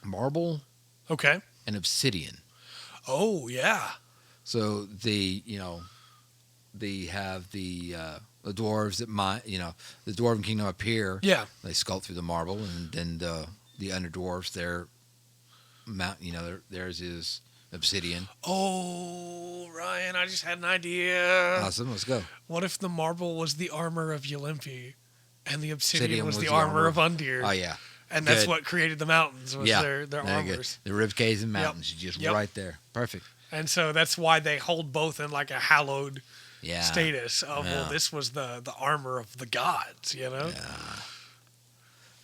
marble. Okay. And obsidian. Oh yeah. So they have the dwarves that the dwarven kingdom up here. Yeah. They sculpt through the marble, and then the underdwarfs, theirs is obsidian. Oh, Ryan, I just had an idea. Awesome, let's go. What if the marble was the armor of Ylimpi, and the obsidian was the armor of Undir? Oh yeah. And that's what created the mountains, was their armors. The rib caves and mountains, just right there. Perfect. And so that's why they hold both in like a hallowed status of, well, this was the armor of the gods, Yeah.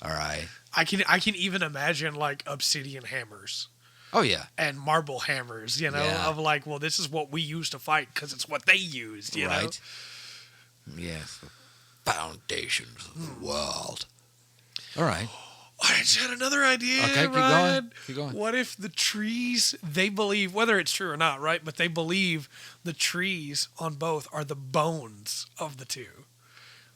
All right. I can even imagine like obsidian hammers. Oh, yeah. And marble hammers, of like, well, this is what we use to fight because it's what they used, you know? Yes. The foundations of the world. All right. I just had another idea. Okay, keep going. What if the trees, they believe, whether it's true or not, right? But they believe the trees on both are the bones of the two.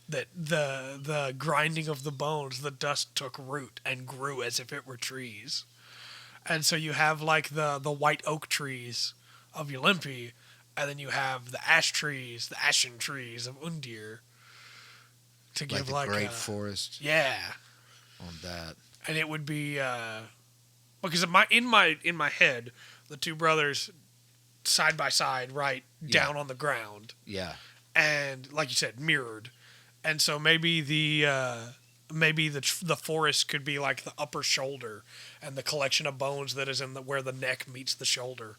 That the grinding of the bones, the dust took root and grew as if it were trees. And so you have like the white oak trees of Ylimpi, and then you have the ash trees, the ashen trees of Undir. To give like the great forest. Yeah. On that. And it would be because in my head, the two brothers side by side, right down on the ground. Yeah. And like you said, mirrored. And so maybe the forest could be like the upper shoulder, and the collection of bones that is where the neck meets the shoulder.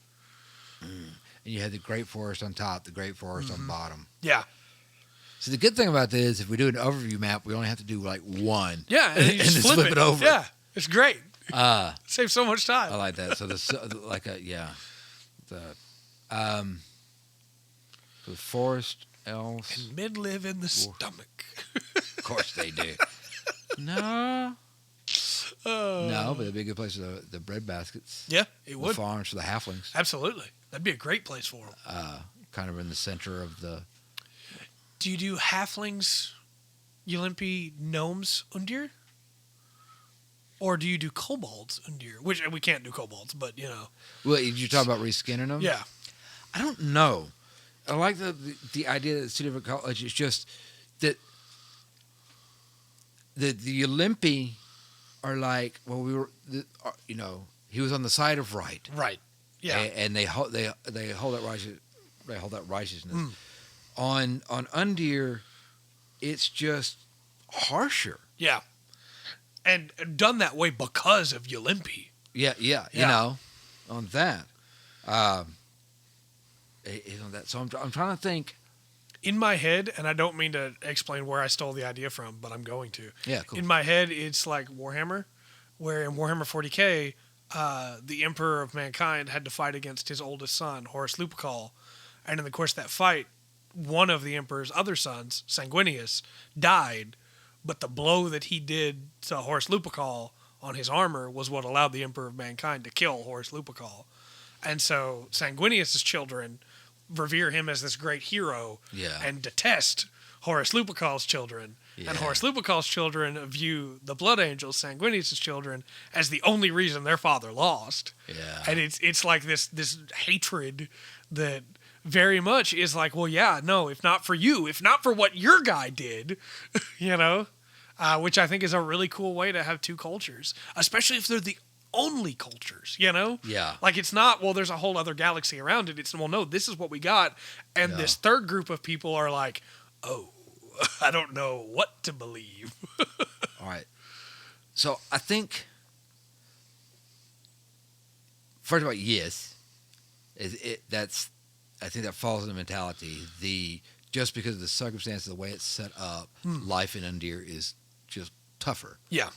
And you had the great forest on top, the great forest on bottom. Yeah. So the good thing about this is if we do an overview map, we only have to do like one. Yeah, and you just flip it over. Yeah, it's great. Saves so much time. I like that. So the forest elves and men live in the stomach. Of course they do. No, but it'd be a good place for the bread baskets. Yeah, it would. The farms for the halflings. Absolutely, that'd be a great place for them. Kind of in the center of the. Do you do halflings, Ylimpi, gnomes, Undir? Or do you do kobolds, Undir? Which we can't do kobolds, but you know. Well, you talk about reskinning them? Yeah. I don't know. I like the idea that it's two different colors. It's just that the Ylimpi are like, well, he was on the side of right. Right. Yeah. And they hold that righteousness. On Undir, it's just harsher. Yeah. And done that way because of Ylimpi. Yeah. You know, on that. So I'm trying to think. In my head, and I don't mean to explain where I stole the idea from, but I'm going to. Yeah, cool. In my head, it's like Warhammer, where in Warhammer 40K, the Emperor of Mankind had to fight against his oldest son, Horus Lupercal. And in the course of that fight, one of the Emperor's other sons, Sanguinius, died, but the blow that he did to Horus Lupercal on his armor was what allowed the Emperor of Mankind to kill Horus Lupercal. And so Sanguinius' children revere him as this great hero and detest Horus Lupercal's children. Yeah. And Horus Lupercal's children view the Blood Angels, Sanguinius' children, as the only reason their father lost. Yeah. And it's like this hatred that very much is like, well, yeah, no, if not for you, if not for what your guy did, you know, which I think is a really cool way to have two cultures, especially if they're the only cultures, you know? Yeah. Like, it's not, well, there's a whole other galaxy around it. It's, well, no, this is what we got. And this third group of people are like, oh, I don't know what to believe. All right. So I think, first of all, yes, I think that falls in the mentality. Just because of the circumstances, the way it's set up, life in Undir is just tougher. Yeah.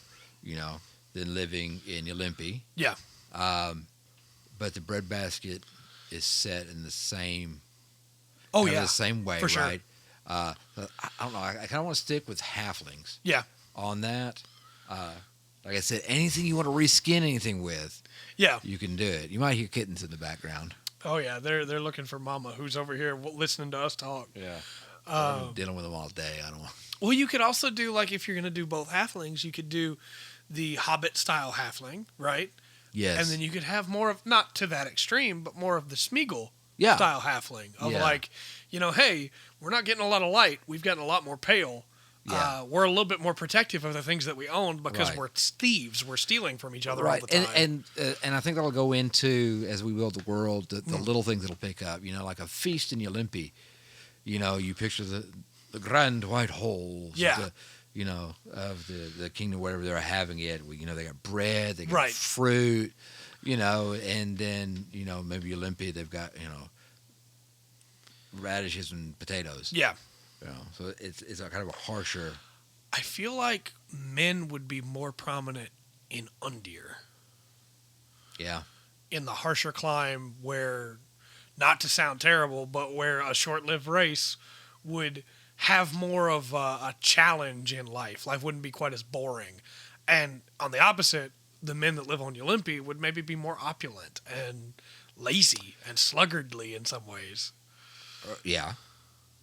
You know, than living in Ylimpi. Yeah. But the breadbasket is set in the same. Oh yeah. The same way, for sure. Right? I don't know. I kind of want to stick with halflings. Yeah. On that, like I said, anything you want to reskin anything with. Yeah. You can do it. You might hear kittens in the background. Oh yeah, they're looking for Mama, who's over here listening to us talk. Yeah. I'm dealing with them all day. I don't want. Well, you could also do, like, if you're going to do both halflings, you could do the Hobbit style halfling, right? Yes. And then you could have more of, not to that extreme, but more of the Smeagol style halfling of like, you know, hey, we're not getting a lot of light. We've gotten a lot more pale. Yeah. We're a little bit more protective of the things that we own because we're thieves. We're stealing from each other all the time. And I think that'll go into, as we build the world, the little things it'll pick up. You know, like a feast in Ylimpi. You know, you picture the grand white halls. Yeah. Of the kingdom, whatever they're having it. You know, they got bread, they got fruit, you know, and then, you know, maybe Ylimpi, they've got, you know, radishes and potatoes. Yeah. You know, so it's a kind of a harsher. I feel like men would be more prominent in Undir. Yeah. In the harsher climb where, not to sound terrible, but where a short-lived race would have more of a challenge in life. Life wouldn't be quite as boring. And on the opposite, the men that live on Ylimpi would maybe be more opulent and lazy and sluggardly in some ways. Yeah.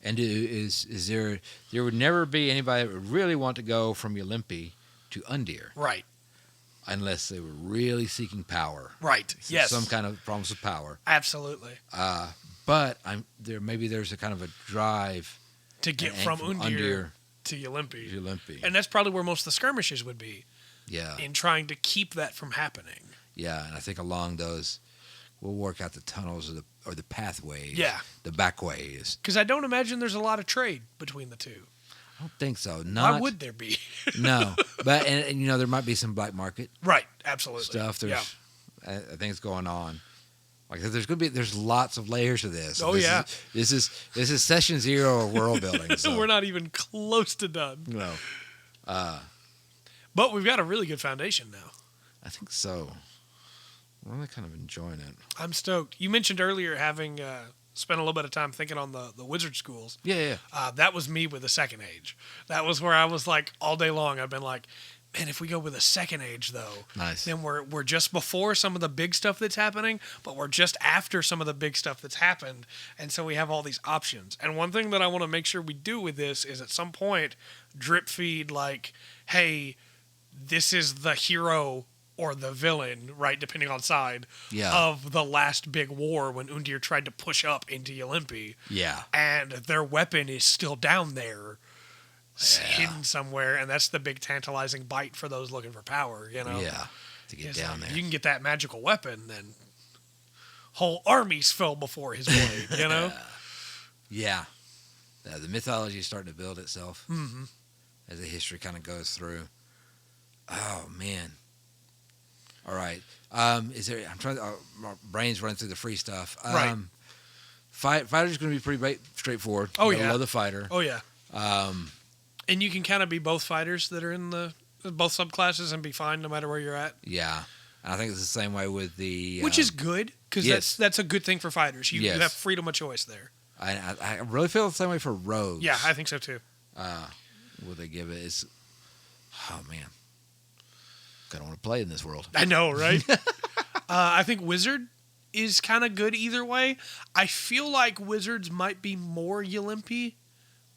And is there would never be anybody that would really want to go from Ylimpi to Undir. Right. unless they were really seeking power. Right. Yes. Some kind of promise of power. Absolutely. But there's a kind of a drive to get from Undir to Ylimpi. And that's probably where most of the skirmishes would be. Yeah. In trying to keep that from happening. Yeah, and I think along those, we'll work out the tunnels or the pathways. Yeah. The back ways. Because I don't imagine there's a lot of trade between the two. I don't think so. Why would there be? No. But, and there might be some black market. Right. Absolutely. Stuff. I think it's going on. Like there's lots of layers to this. Oh, this is session 0 of world building. So. We're not even close to done. No. But we've got a really good foundation now. I think so. I'm really kind of enjoying it. I'm stoked. You mentioned earlier having spent a little bit of time thinking on the wizard schools. Yeah. That was me with the second age. That was where I was like all day long. I've been like, man, if we go with a second age though, nice. Then we're just before some of the big stuff that's happening, but we're just after some of the big stuff that's happened, and so we have all these options. And one thing that I want to make sure we do with this is at some point drip feed like, hey, this is the hero or the villain, right, depending on side, of the last big war when Undir tried to push up into Ylimpi. Yeah. And their weapon is still down there, hidden somewhere, and that's the big tantalizing bite for those looking for power, Yeah, to get down there. You can get that magical weapon, then whole armies fell before his blade, Yeah. The mythology is starting to build itself mm-hmm. as the history kind of goes through. Oh, man. All right. I'm trying to, my brain's running through the free stuff. Right. Fighter's going to be pretty straightforward. Oh, yeah. I love the fighter. Oh, yeah. And you can kind of be both fighters that are in both subclasses and be fine no matter where you're at. Yeah. And I think it's the same way with the... Which is good, because that's a good thing for fighters. You have freedom of choice there. I really feel the same way for rogues. Yeah, I think so too. What they give it is... Oh, man. Kind of want to play in this world. I know, right? I think Wizard is kind of good either way. I feel like Wizards might be more Ylimpi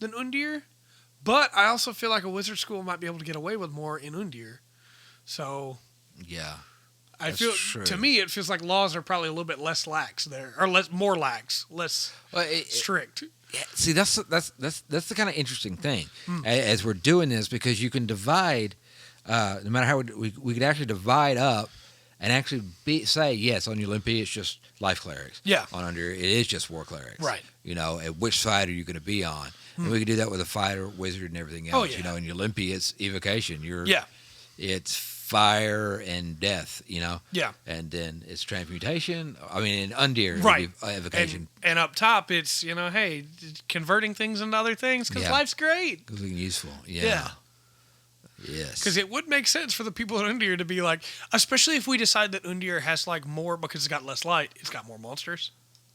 than Undir, but I also feel like a Wizard school might be able to get away with more in Undir. So, yeah, to me, it feels like laws are probably a little bit less lax there, or more lax, less strict. Yeah, see, that's the kind of interesting thing as we're doing this, because you can divide. No matter how we could actually divide up and actually say, yes, on Ylimpi it's just life clerics. Yeah. On Undir it is just war clerics. Right. And which side are you going to be on? And we could do that with a fighter, wizard, and everything else. Oh, yeah. In Ylimpi it's evocation. It's fire and death. Yeah. And then it's transmutation. I mean, in Undir, right. Evocation. And up top, it's hey, converting things into other things because life's great. Because it's useful. Yeah. Yes. Because it would make sense for the people at Undir to be like, especially if we decide that Undir has like more because it's got less light, it's got more monsters.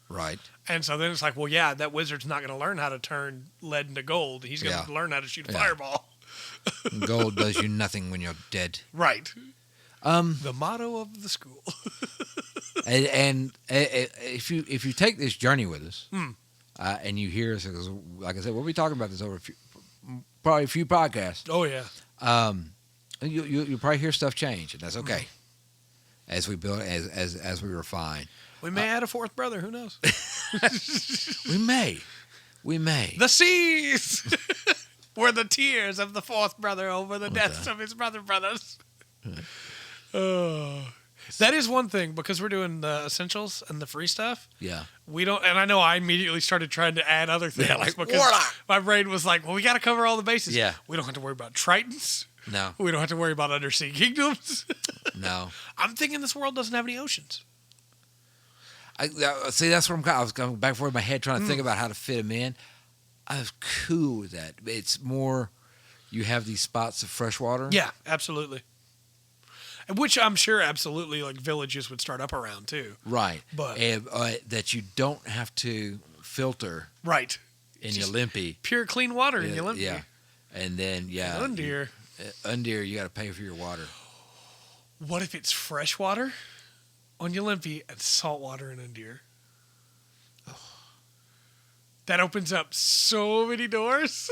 Right. And so then it's like, well, yeah, that wizard's not going to learn how to turn lead into gold. He's going to learn how to shoot a fireball. Gold does you nothing when you're dead. Right. The motto of the school. and if you take this journey with us, and you hear us, because like I said, we'll be talking about this over probably a few podcasts. Oh yeah. You'll probably hear stuff change, and that's okay. As we build, as we refine, we may add a fourth brother. Who knows? We may. The seas were the tears of the fourth brother over the deaths of his brothers. That is one thing, because we're doing the essentials and the free stuff. Yeah. We don't, and I know I immediately started trying to add other things because Warlock. My brain was like, well, we got to cover all the bases. Yeah. We don't have to worry about Tritons. No. We don't have to worry about undersea kingdoms. No. I'm thinking this world doesn't have any oceans. See, that's where I was going back and forth in my head trying to think about how to fit them in. I was cool with that. It's more, you have these spots of fresh water. Yeah, absolutely. Which I'm sure absolutely like villages would start up around too. Right. But that you don't have to filter. Right. In Ylimpi. Pure clean water in Ylimpi. Yeah. And then, Undir. Undir, you got to pay for your water. What if it's fresh water on Ylimpi and salt water in Undir? Oh. That opens up so many doors.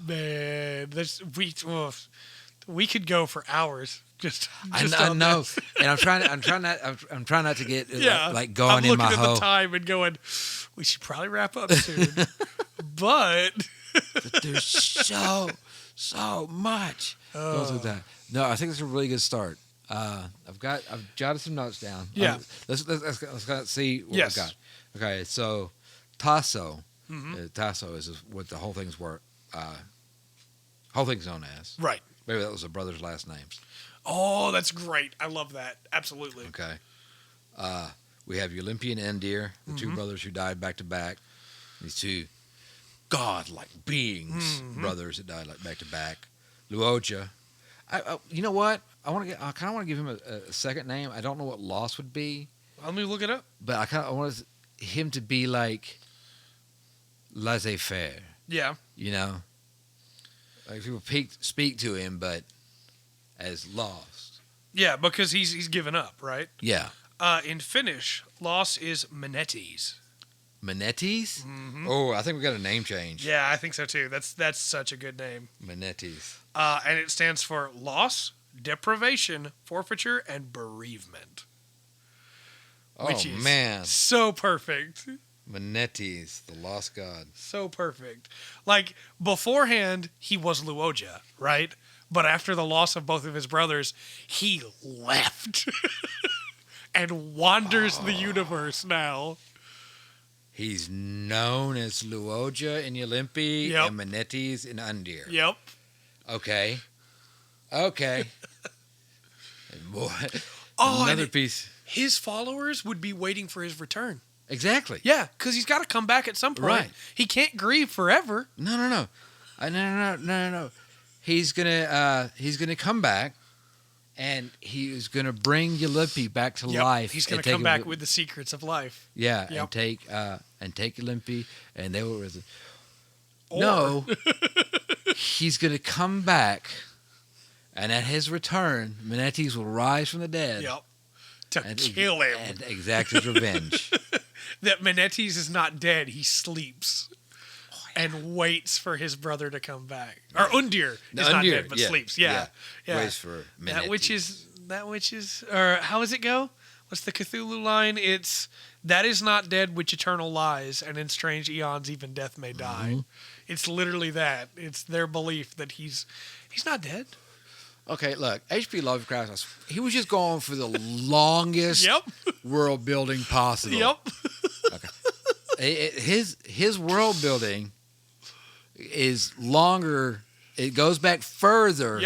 Man, we could go for hours. Just I know, this. and I'm trying not to get like going I'm in my looking at hole. the time and going, we should probably wrap up soon. But there's so much goes with that. No, I think it's a really good start. I've jotted some notes down. Yeah. Let's see what we've got. Okay, so Tasso. Tasso is what the whole thing's known as. Right. Maybe that was the brothers' last names. Oh, that's great. I love that. Absolutely. Okay. We have Olympian and Endir, the two brothers who died back to back. These two god-like beings, brothers that died back to back. Luoja. You know what? I kind of want to give him a second name. I don't know what Lost would be. Let me look it up. But I want him to be like laissez-faire. Yeah. You know? Like people speak to him, but as Lost. Yeah, because he's given up, right? Yeah. In Finnish, Lost is Manetes. Manetes? Mm-hmm. Oh, I think we got a name change. Yeah, I think so too. That's such a good name. Manetes. And it stands for loss, deprivation, forfeiture, and bereavement. Oh, which is man. So perfect. Manetes, the lost god. So perfect. Like, beforehand, he was Luoja, right? But after the loss of both of his brothers, he left and wanders the universe now. He's known as Luoja in Olympi and Manetes in Undir. Yep. Okay. Boy, another piece. His followers would be waiting for his return. Exactly. Yeah, because he's got to come back at some point. Right. He can't grieve forever. No. He's gonna come back, and he's gonna bring Olympi back to life. He's gonna come back with the secrets of life. Yeah, yep. and take Olympi, and they will. No, he's gonna come back, and at his return, Manetes will rise from the dead. Yep. To kill him and exact his revenge. That Manetes is not dead; he sleeps. And waits for his brother to come back. Or Undir is not dead, but sleeps. Yeah. Waits for Manetes. That which is, or how does it go? What's the Cthulhu line? It's, that is not dead which eternal lies, and in strange eons even death may die. Mm-hmm. It's literally that. It's their belief that he's not dead. Okay, look, H.P. Lovecraft, he was just going for the longest world building possible. Yep. Okay. His world building is longer. It goes back further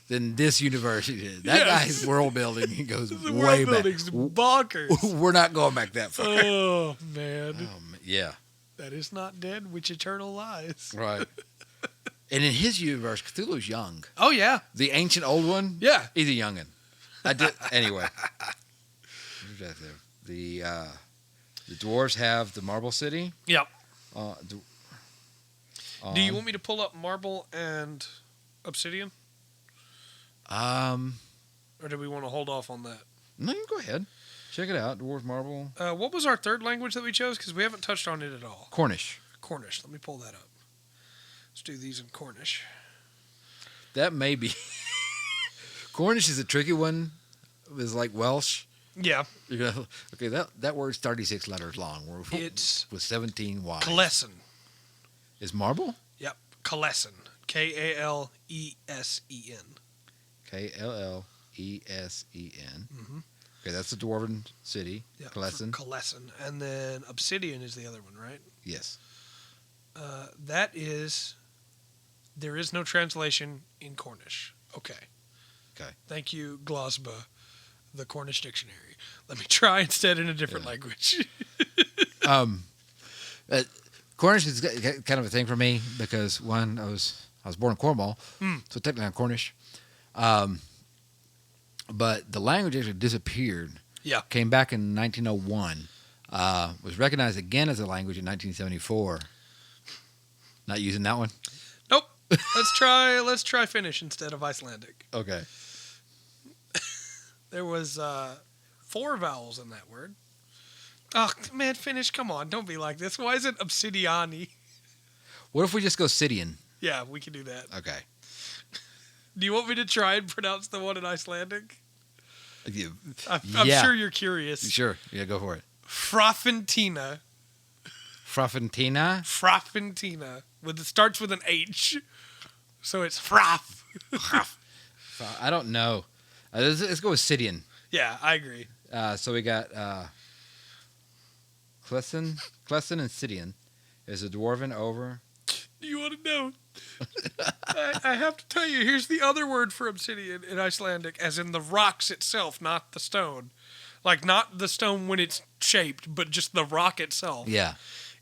than this university did. That guy's world building goes way back. World building's bonkers. We're not going back that far. Oh, man. Yeah. That is not dead, which eternal lies. Right. And in his universe, Cthulhu's young. Oh, yeah. The ancient old one? Yeah. He's a youngin'. Anyway. The dwarves have the Marble City. Yep. Do you want me to pull up Marble and Obsidian? Or do we want to hold off on that? No, you can go ahead. Check it out. Dwarves, Marble. What was our third language that we chose? Because we haven't touched on it at all. Cornish. Let me pull that up. Let's do these in Cornish. That may be. Cornish is a tricky one. It's like Welsh. Yeah. Okay, that word's 36 letters long. It's with 17 Y's. Kalesen. Is marble? Yep. Kalesen. Kalesen. Kallesen. Mm-hmm. Okay, that's the dwarven city. Yep, Kalesen. And then Obsidian is the other one, right? Yes. That is... There is no translation in Cornish. Okay. Thank you, Glosba, the Cornish dictionary. Let me try instead in a different language. Cornish is kind of a thing for me because one, I was born in Cornwall, so technically I'm Cornish. But the language actually disappeared. Yeah. Came back in 1901. Was recognized again as a language in 1974. Not using that one? Nope. Let's try Finnish instead of Icelandic. Okay. There was 4 vowels in that word. Oh, man, Finnish, come on. Don't be like this. Why is it obsidiani? What if we just go Sidian? Yeah, we can do that. Okay. Do you want me to try and pronounce the one in Icelandic? I'm Yeah. sure you're curious. Sure. Yeah, go for it. Frafentina. Frafentina? Frafentina. It starts with an H. So it's Fraf. I don't know. Let's go with Sidian. Yeah, I agree. So we got Klessin and Sidian. Is a dwarven over. Do you want to know? I have to tell you, here's the other word for obsidian in Icelandic, as in the rocks itself, not the stone. Like, not the stone when it's shaped, but just the rock itself. Yeah.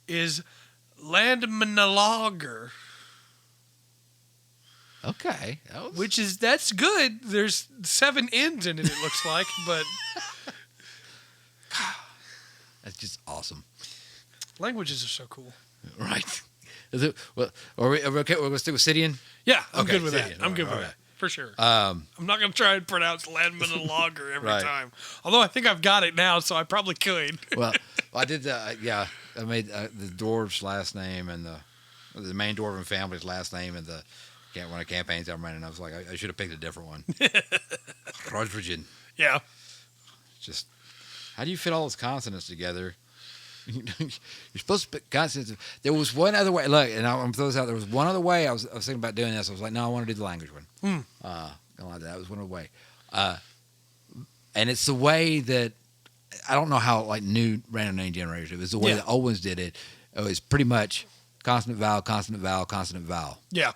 Is landmannalager. Okay. That's good. There's 7 N's in it looks like, but... That's just awesome. Languages are so cool. Right. Is it, well, are we okay? We're going to stick with Sidian? Yeah, I'm Okay, good with Sidian. that. I'm good with that. For sure. Um, I'm not going to try and pronounce landmannalager every Right. time. Although I think I've got it now, so I probably could. well, I did. I made the dwarf's last name and the main dwarven family's last name and one of the campaigns I'm running. I was like, I should have picked a different one. Rodrigan. Yeah. Just how do you fit all those consonants together? You're supposed to put consonants. There was one other way. Look, and I'm going to throw this out. There was one other way. I was thinking about doing this. I was like, no, I want to do the language one. That was one other way. And it's the way that I don't know how like new random name generators. It was the way the old ones did it. It was pretty much consonant vowel, consonant vowel, consonant vowel. Yeah.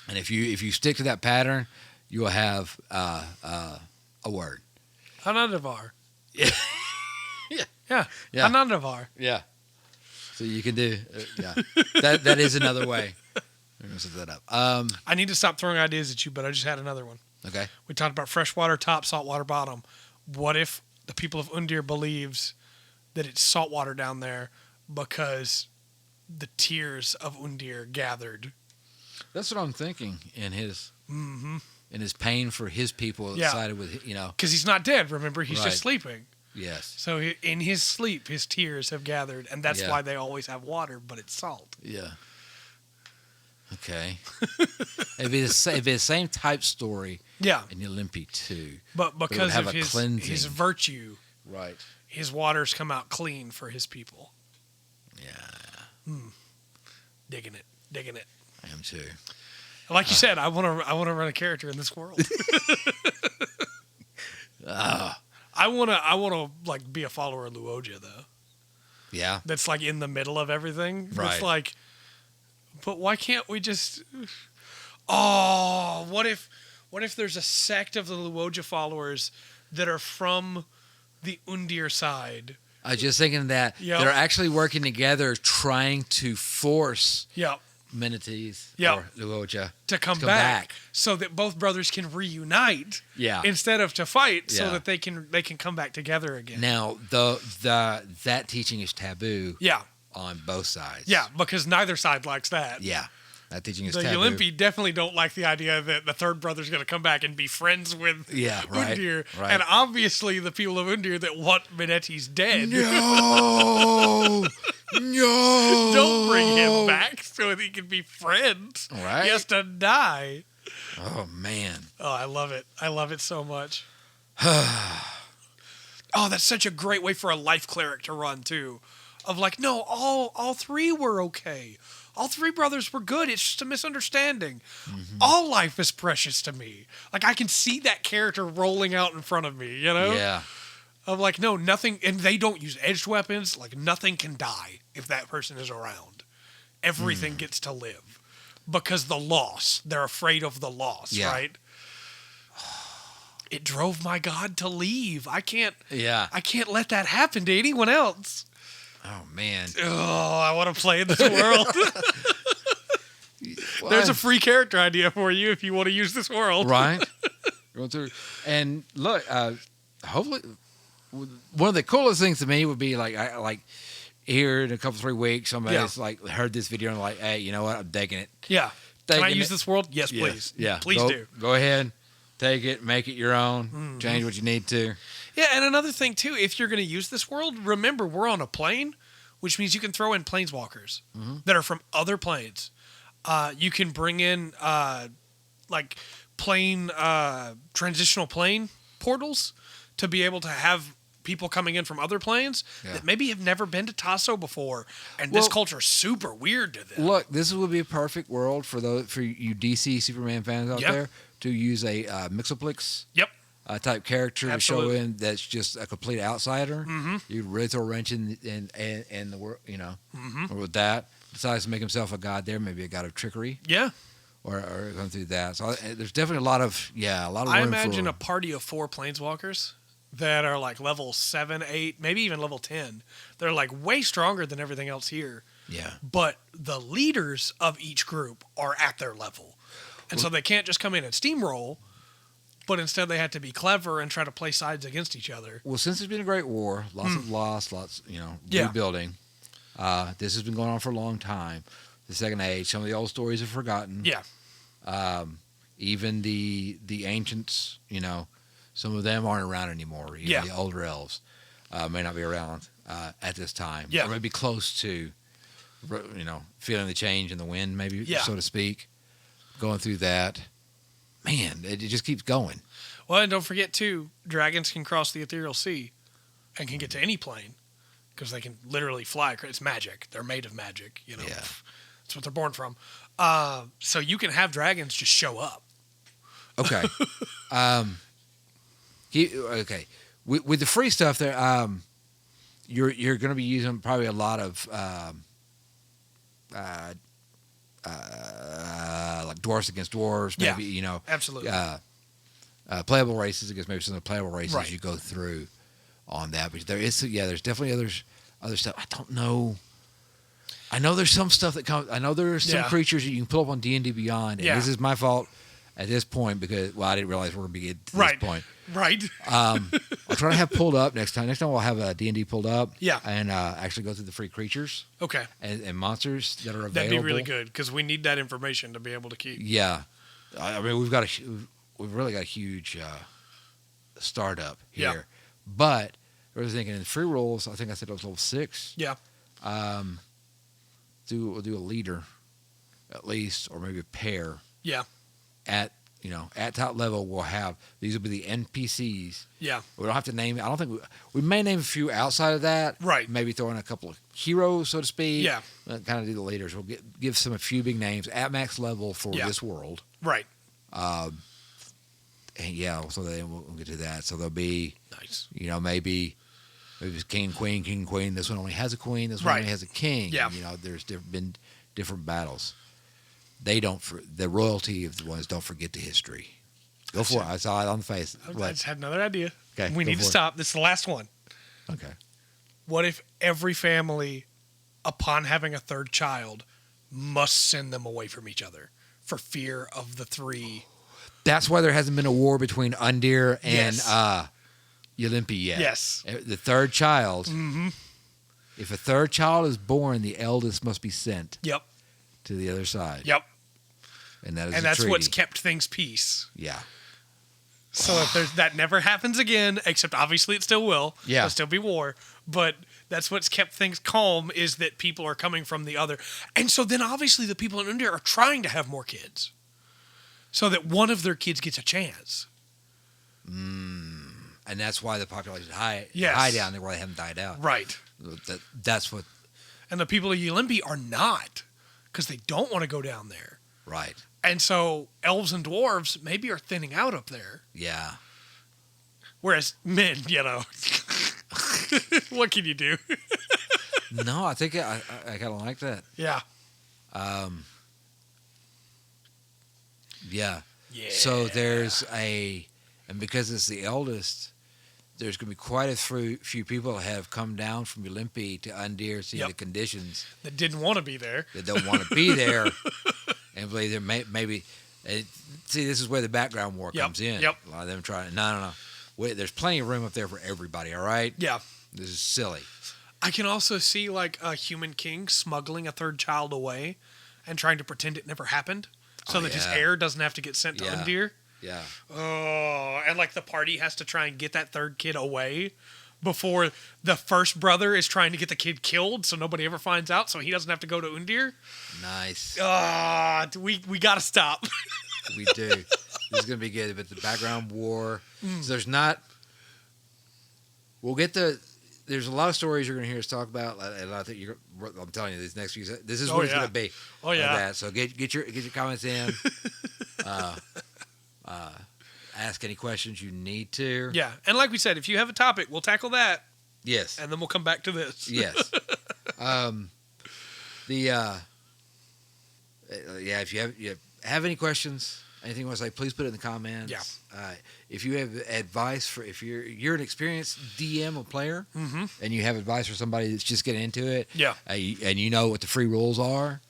And if you stick to that pattern, you will have a word. Hanadavar. Yeah. Yeah. Yeah. Hanadavar. Yeah. So you can do, that is another way. We're going to set that up. I need to stop throwing ideas at you, but I just had another one. Okay. We talked about freshwater top, saltwater bottom. What if the people of Undir believes that it's saltwater down there because the tears of Undir gathered? That's what I'm thinking in his in his pain for his people sided with, Because he's not dead, remember? He's just sleeping. Yes. So in his sleep, his tears have gathered, and that's why they always have water, but it's salt. Yeah. Okay. it'd be the same type story. Yeah. In Olympi too. But because of his virtue, right? His waters come out clean for his people. Yeah. Digging it. I am too. Like you said, I want to run a character in this world. I want to like be a follower of Luoja though. Yeah. That's like in the middle of everything. Right. It's like, but why can't we just? Oh, what if there's a sect of the Luoja followers that are from the Undir side? I was just thinking that they're actually working together, trying to force Menites or Luoja to come back, so that both brothers can reunite. Yeah. Instead of to fight, so that they can come back together again. Now, that teaching is taboo. Yeah. On both sides. Yeah, because neither side likes that. Yeah. That teaching is the taboo. The Olympi definitely don't like the idea that the third brother's going to come back and be friends with Undir. Right. And obviously the people of Undir that want Menetti's dead. No! No! Don't bring him back so that he can be friends. Right. He has to die. Oh, man. Oh, I love it. I love it so much. Oh, that's such a great way for a life cleric to run, too. Of like, no, all 3 were okay. All 3 brothers were good. It's just a misunderstanding. Mm-hmm. All life is precious to me. Like, I can see that character rolling out in front of me, Yeah. Of like, no, nothing, and they don't use edged weapons. Like, nothing can die if that person is around. Everything gets to live. Because the loss. They're afraid of the loss, right? It drove my god to leave. I can't let that happen to anyone else. Oh, man. Oh, I want to play in this world. There's a free character idea for you if you want to use this world. Right. Going through. And look, hopefully, one of the coolest things to me would be like here in a couple 3 weeks, somebody's like heard this video and like, hey, you know what? I'm digging it. Yeah. Can I use this world? Yes, please. Yeah. Please do. Go ahead. Take it. Make it your own. Change what you need to. Yeah, and another thing, too, if you're going to use this world, remember, we're on a plane, which means you can throw in planeswalkers that are from other planes. You can bring in like plane transitional plane portals to be able to have people coming in from other planes that maybe have never been to Tasso before, and this culture is super weird to them. Look, this would be a perfect world for you DC Superman fans out there to use a Mixoplex type character to show in that's just a complete outsider. Mm-hmm. You really throw a wrench in the world, or with that. Decides to make himself a god there, maybe a god of trickery. Yeah. Or going through that. So there's definitely a lot of room I imagine a party of 4 planeswalkers that are like level 7, 8, maybe even level 10. They're like way stronger than everything else here. Yeah. But the leaders of each group are at their level. And so they can't just come in and steamroll, but instead they have to be clever and try to play sides against each other. Well, since it's been a great war, lots of loss, rebuilding. This has been going on for a long time. The Second Age, some of the old stories are forgotten. Yeah. Even the ancients, some of them aren't around anymore. The older elves may not be around at this time. Yeah. Or maybe close to, feeling the change in the wind, maybe, so to speak. Going through that. Man, it just keeps going. Well, and don't forget, too, dragons can cross the ethereal sea and can get to any plane because they can literally fly. It's magic. They're made of magic, Yeah. That's what they're born from. So you can have dragons just show up. Okay. Okay. With the free stuff there, you're going to be using probably a lot of like dwarves against dwarves, maybe absolutely. Playable races against maybe some of the playable races you go through on that. But there's definitely other stuff. I don't know. I know there's some stuff that comes. I know there's some creatures that you can pull up on D&D Beyond, and this is my fault at this point because I didn't realize we're going to be at this point. Right. I'll try to have pulled up next time. Next time we'll have a D&D pulled up. Yeah. And actually go through the free creatures. Okay. And monsters that are available. That'd be really good because we need that information to be able to keep. Yeah. I mean, we've really got a huge startup here. Yeah. But I was thinking in free rolls, I think I said it was level 6. Yeah. We'll do a leader at least, or maybe a pair. Yeah. At top level, we'll have these will be the NPCs. Yeah. We don't have to name. I don't think we may name a few outside of that. Right. Maybe throw in a couple of heroes, so to speak. Yeah. Kind of do the leaders. We'll give a few big names at max level for this world. Right. And so then we'll get to that. So there'll be nice. Maybe it's king, queen. This one only has a queen. This one only has a king. Yeah. There's been different battles. The royalty of the ones don't forget the history. Go for it. I saw it on the face. I just had another idea. Okay. We need to stop. This is the last one. Okay. What if every family, upon having a third child, must send them away from each other for fear of the 3? That's why there hasn't been a war between Undir and Ylimpi yet. Yes. The third child. Mm-hmm. If a third child is born, the eldest must be sent. Yep. To the other side. Yep. And that's what's kept things peace. Yeah. So if that never happens again, except obviously it still will. Yeah. There'll still be war. But that's what's kept things calm is that people are coming from the other. And so then obviously the people in India are trying to have more kids. So that one of their kids gets a chance. And that's why the population is high down there where they haven't died out. Right. That's what. And the people of Ylimpi are not. Because they don't want to go down there. Right. And so elves and dwarves maybe are thinning out up there. Yeah. Whereas men, what can you do? No, I think I kind of like that. Yeah. Yeah. So there's and because it's the eldest, there's going to be quite a few people that have come down from Ylimpi to Undir, seeing the conditions. That didn't want to be there. That don't want to be there. And believe there maybe. See, this is where the background war comes in. Yep. A lot of them trying. No. Wait, there's plenty of room up there for everybody, all right? Yeah. This is silly. I can also see like a human king smuggling a third child away and trying to pretend it never happened so that his heir doesn't have to get sent to Undir. Yeah. Oh, and like the party has to try and get that third kid away before the first brother is trying to get the kid killed, so nobody ever finds out, so he doesn't have to go to Undir. Nice. We got to stop. We do. This is going to be good. But the background war. So there's not. We'll get the. There's a lot of stories you're going to hear us talk about, and I think I'm telling you, these next few. This is what it's going to be. Oh yeah. That. So get your comments in. Ask any questions you need to. Yeah, and like we said, if you have a topic, we'll tackle that. Yes. And then we'll come back to this. Yes. If you have any questions, anything you want to say, please put it in the comments. Yeah. If you have advice if you're an experienced DM or player, and you have advice for somebody that's just getting into it, and you know what the free rules are,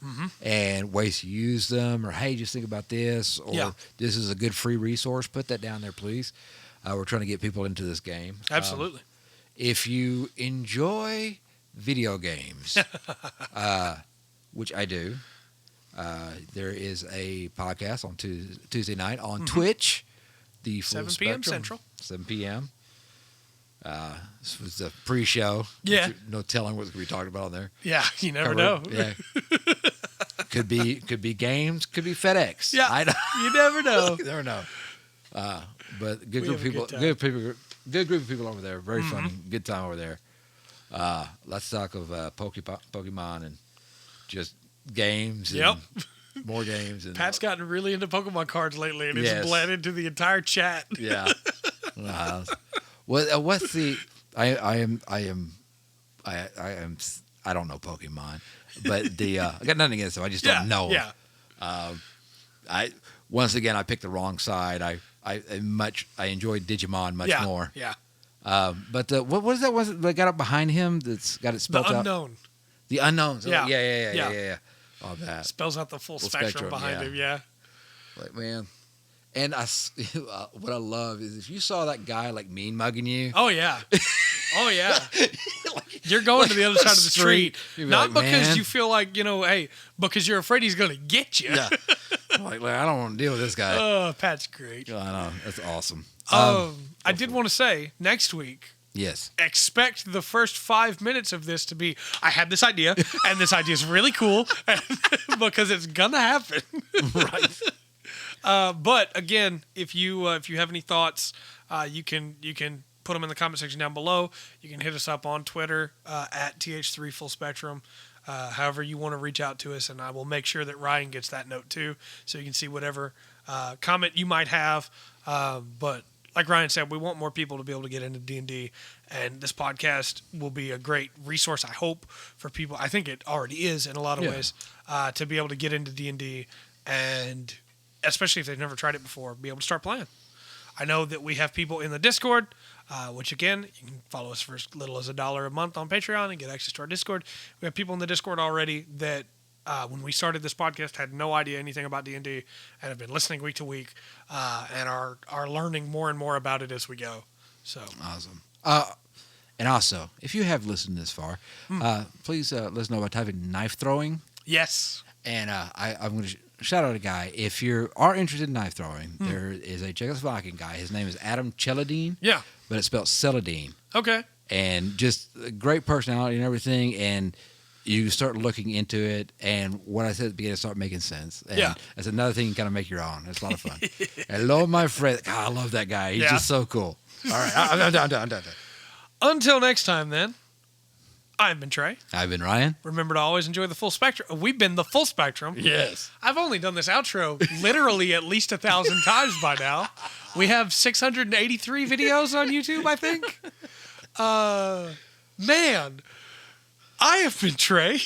and ways to use them, or hey, just think about this, or this is a good free resource, put that down there, please. We're trying to get people into this game. Absolutely. If you enjoy video games, which I do, there is a podcast on Tuesday night on Twitch. The full 7 p.m. Spectrum, Central. 7 p.m. This was the pre-show. Yeah. No telling what's going to be talked about on there. Yeah, you never know. Yeah. could be games. Could be FedEx. Yeah. You never know. You never know. But good group of people. Good group of people over there. Very funny. Good time over there. Let's talk of Pokemon and just games. And more games. And Pat's gotten really into Pokemon cards lately, and it's bled into the entire chat. Yeah. What's the? I don't know Pokemon, but I got nothing against them. I just don't know. Yeah. Once again I picked the wrong side. I enjoyed Digimon much more. Yeah. But what was that? Was it that got up behind him? That's got it spelled out. The Unknown. The Unknowns. Yeah. Yeah. Oh, that spells out the full spectrum behind him. Yeah. Like, man. And what I love is if you saw that guy like mean mugging you. Oh yeah. Oh yeah. You're going to the other side of the street, not like, because you feel like hey, because you're afraid he's going to get you. Yeah. Like I don't want to deal with this guy. Oh, Pat's great. I know, that's awesome. I did want to say next week. Yes. Expect the first 5 minutes of this to be, I had this idea, and this idea is really cool, because it's gonna happen. Right. But again, if you have any thoughts, you can put them in the comment section down below. You can hit us up on Twitter at TH3 Full Spectrum. However you want to reach out to us, and I will make sure that Ryan gets that note too, so you can see whatever comment you might have. But like Ryan said, we want more people to be able to get into D&D, and this podcast will be a great resource, I hope, for people. I think it already is in a lot of ways, to be able to get into D&D, and especially if they've never tried it before, be able to start playing. I know that we have people in the Discord, which again, you can follow us for as little as $1 a month on Patreon and get access to our Discord. We have people in the Discord already that when we started this podcast had no idea anything about D&D and have been listening week to week and are learning more and more about it as we go. So awesome. And also, if you have listened this far, please let us know by typing knife throwing. Yes. And I'm going to shout out a guy. If you are interested in knife throwing, there is a Czechoslovakian guy. His name is Adam Cheladine. Yeah. But it's spelled Celadine. Okay. And just a great personality and everything. And you start looking into it. And what I said at the beginning start making sense. And that's another thing you kind of make your own. It's a lot of fun. Hello, my friend. God, I love that guy. He's just so cool. All right. I'm done. Until next time, then. I've been Trey. I've been Ryan. Remember to always enjoy the full spectrum. We've been the full spectrum. Yes. I've only done this outro literally at least 1,000 times by now. We have 683 videos on YouTube, I think. Man, I have been Trey.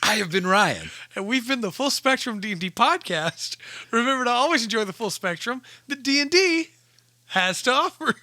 I have been Ryan. And we've been the Full Spectrum D&D podcast. Remember to always enjoy the full spectrum that D&D has to offer.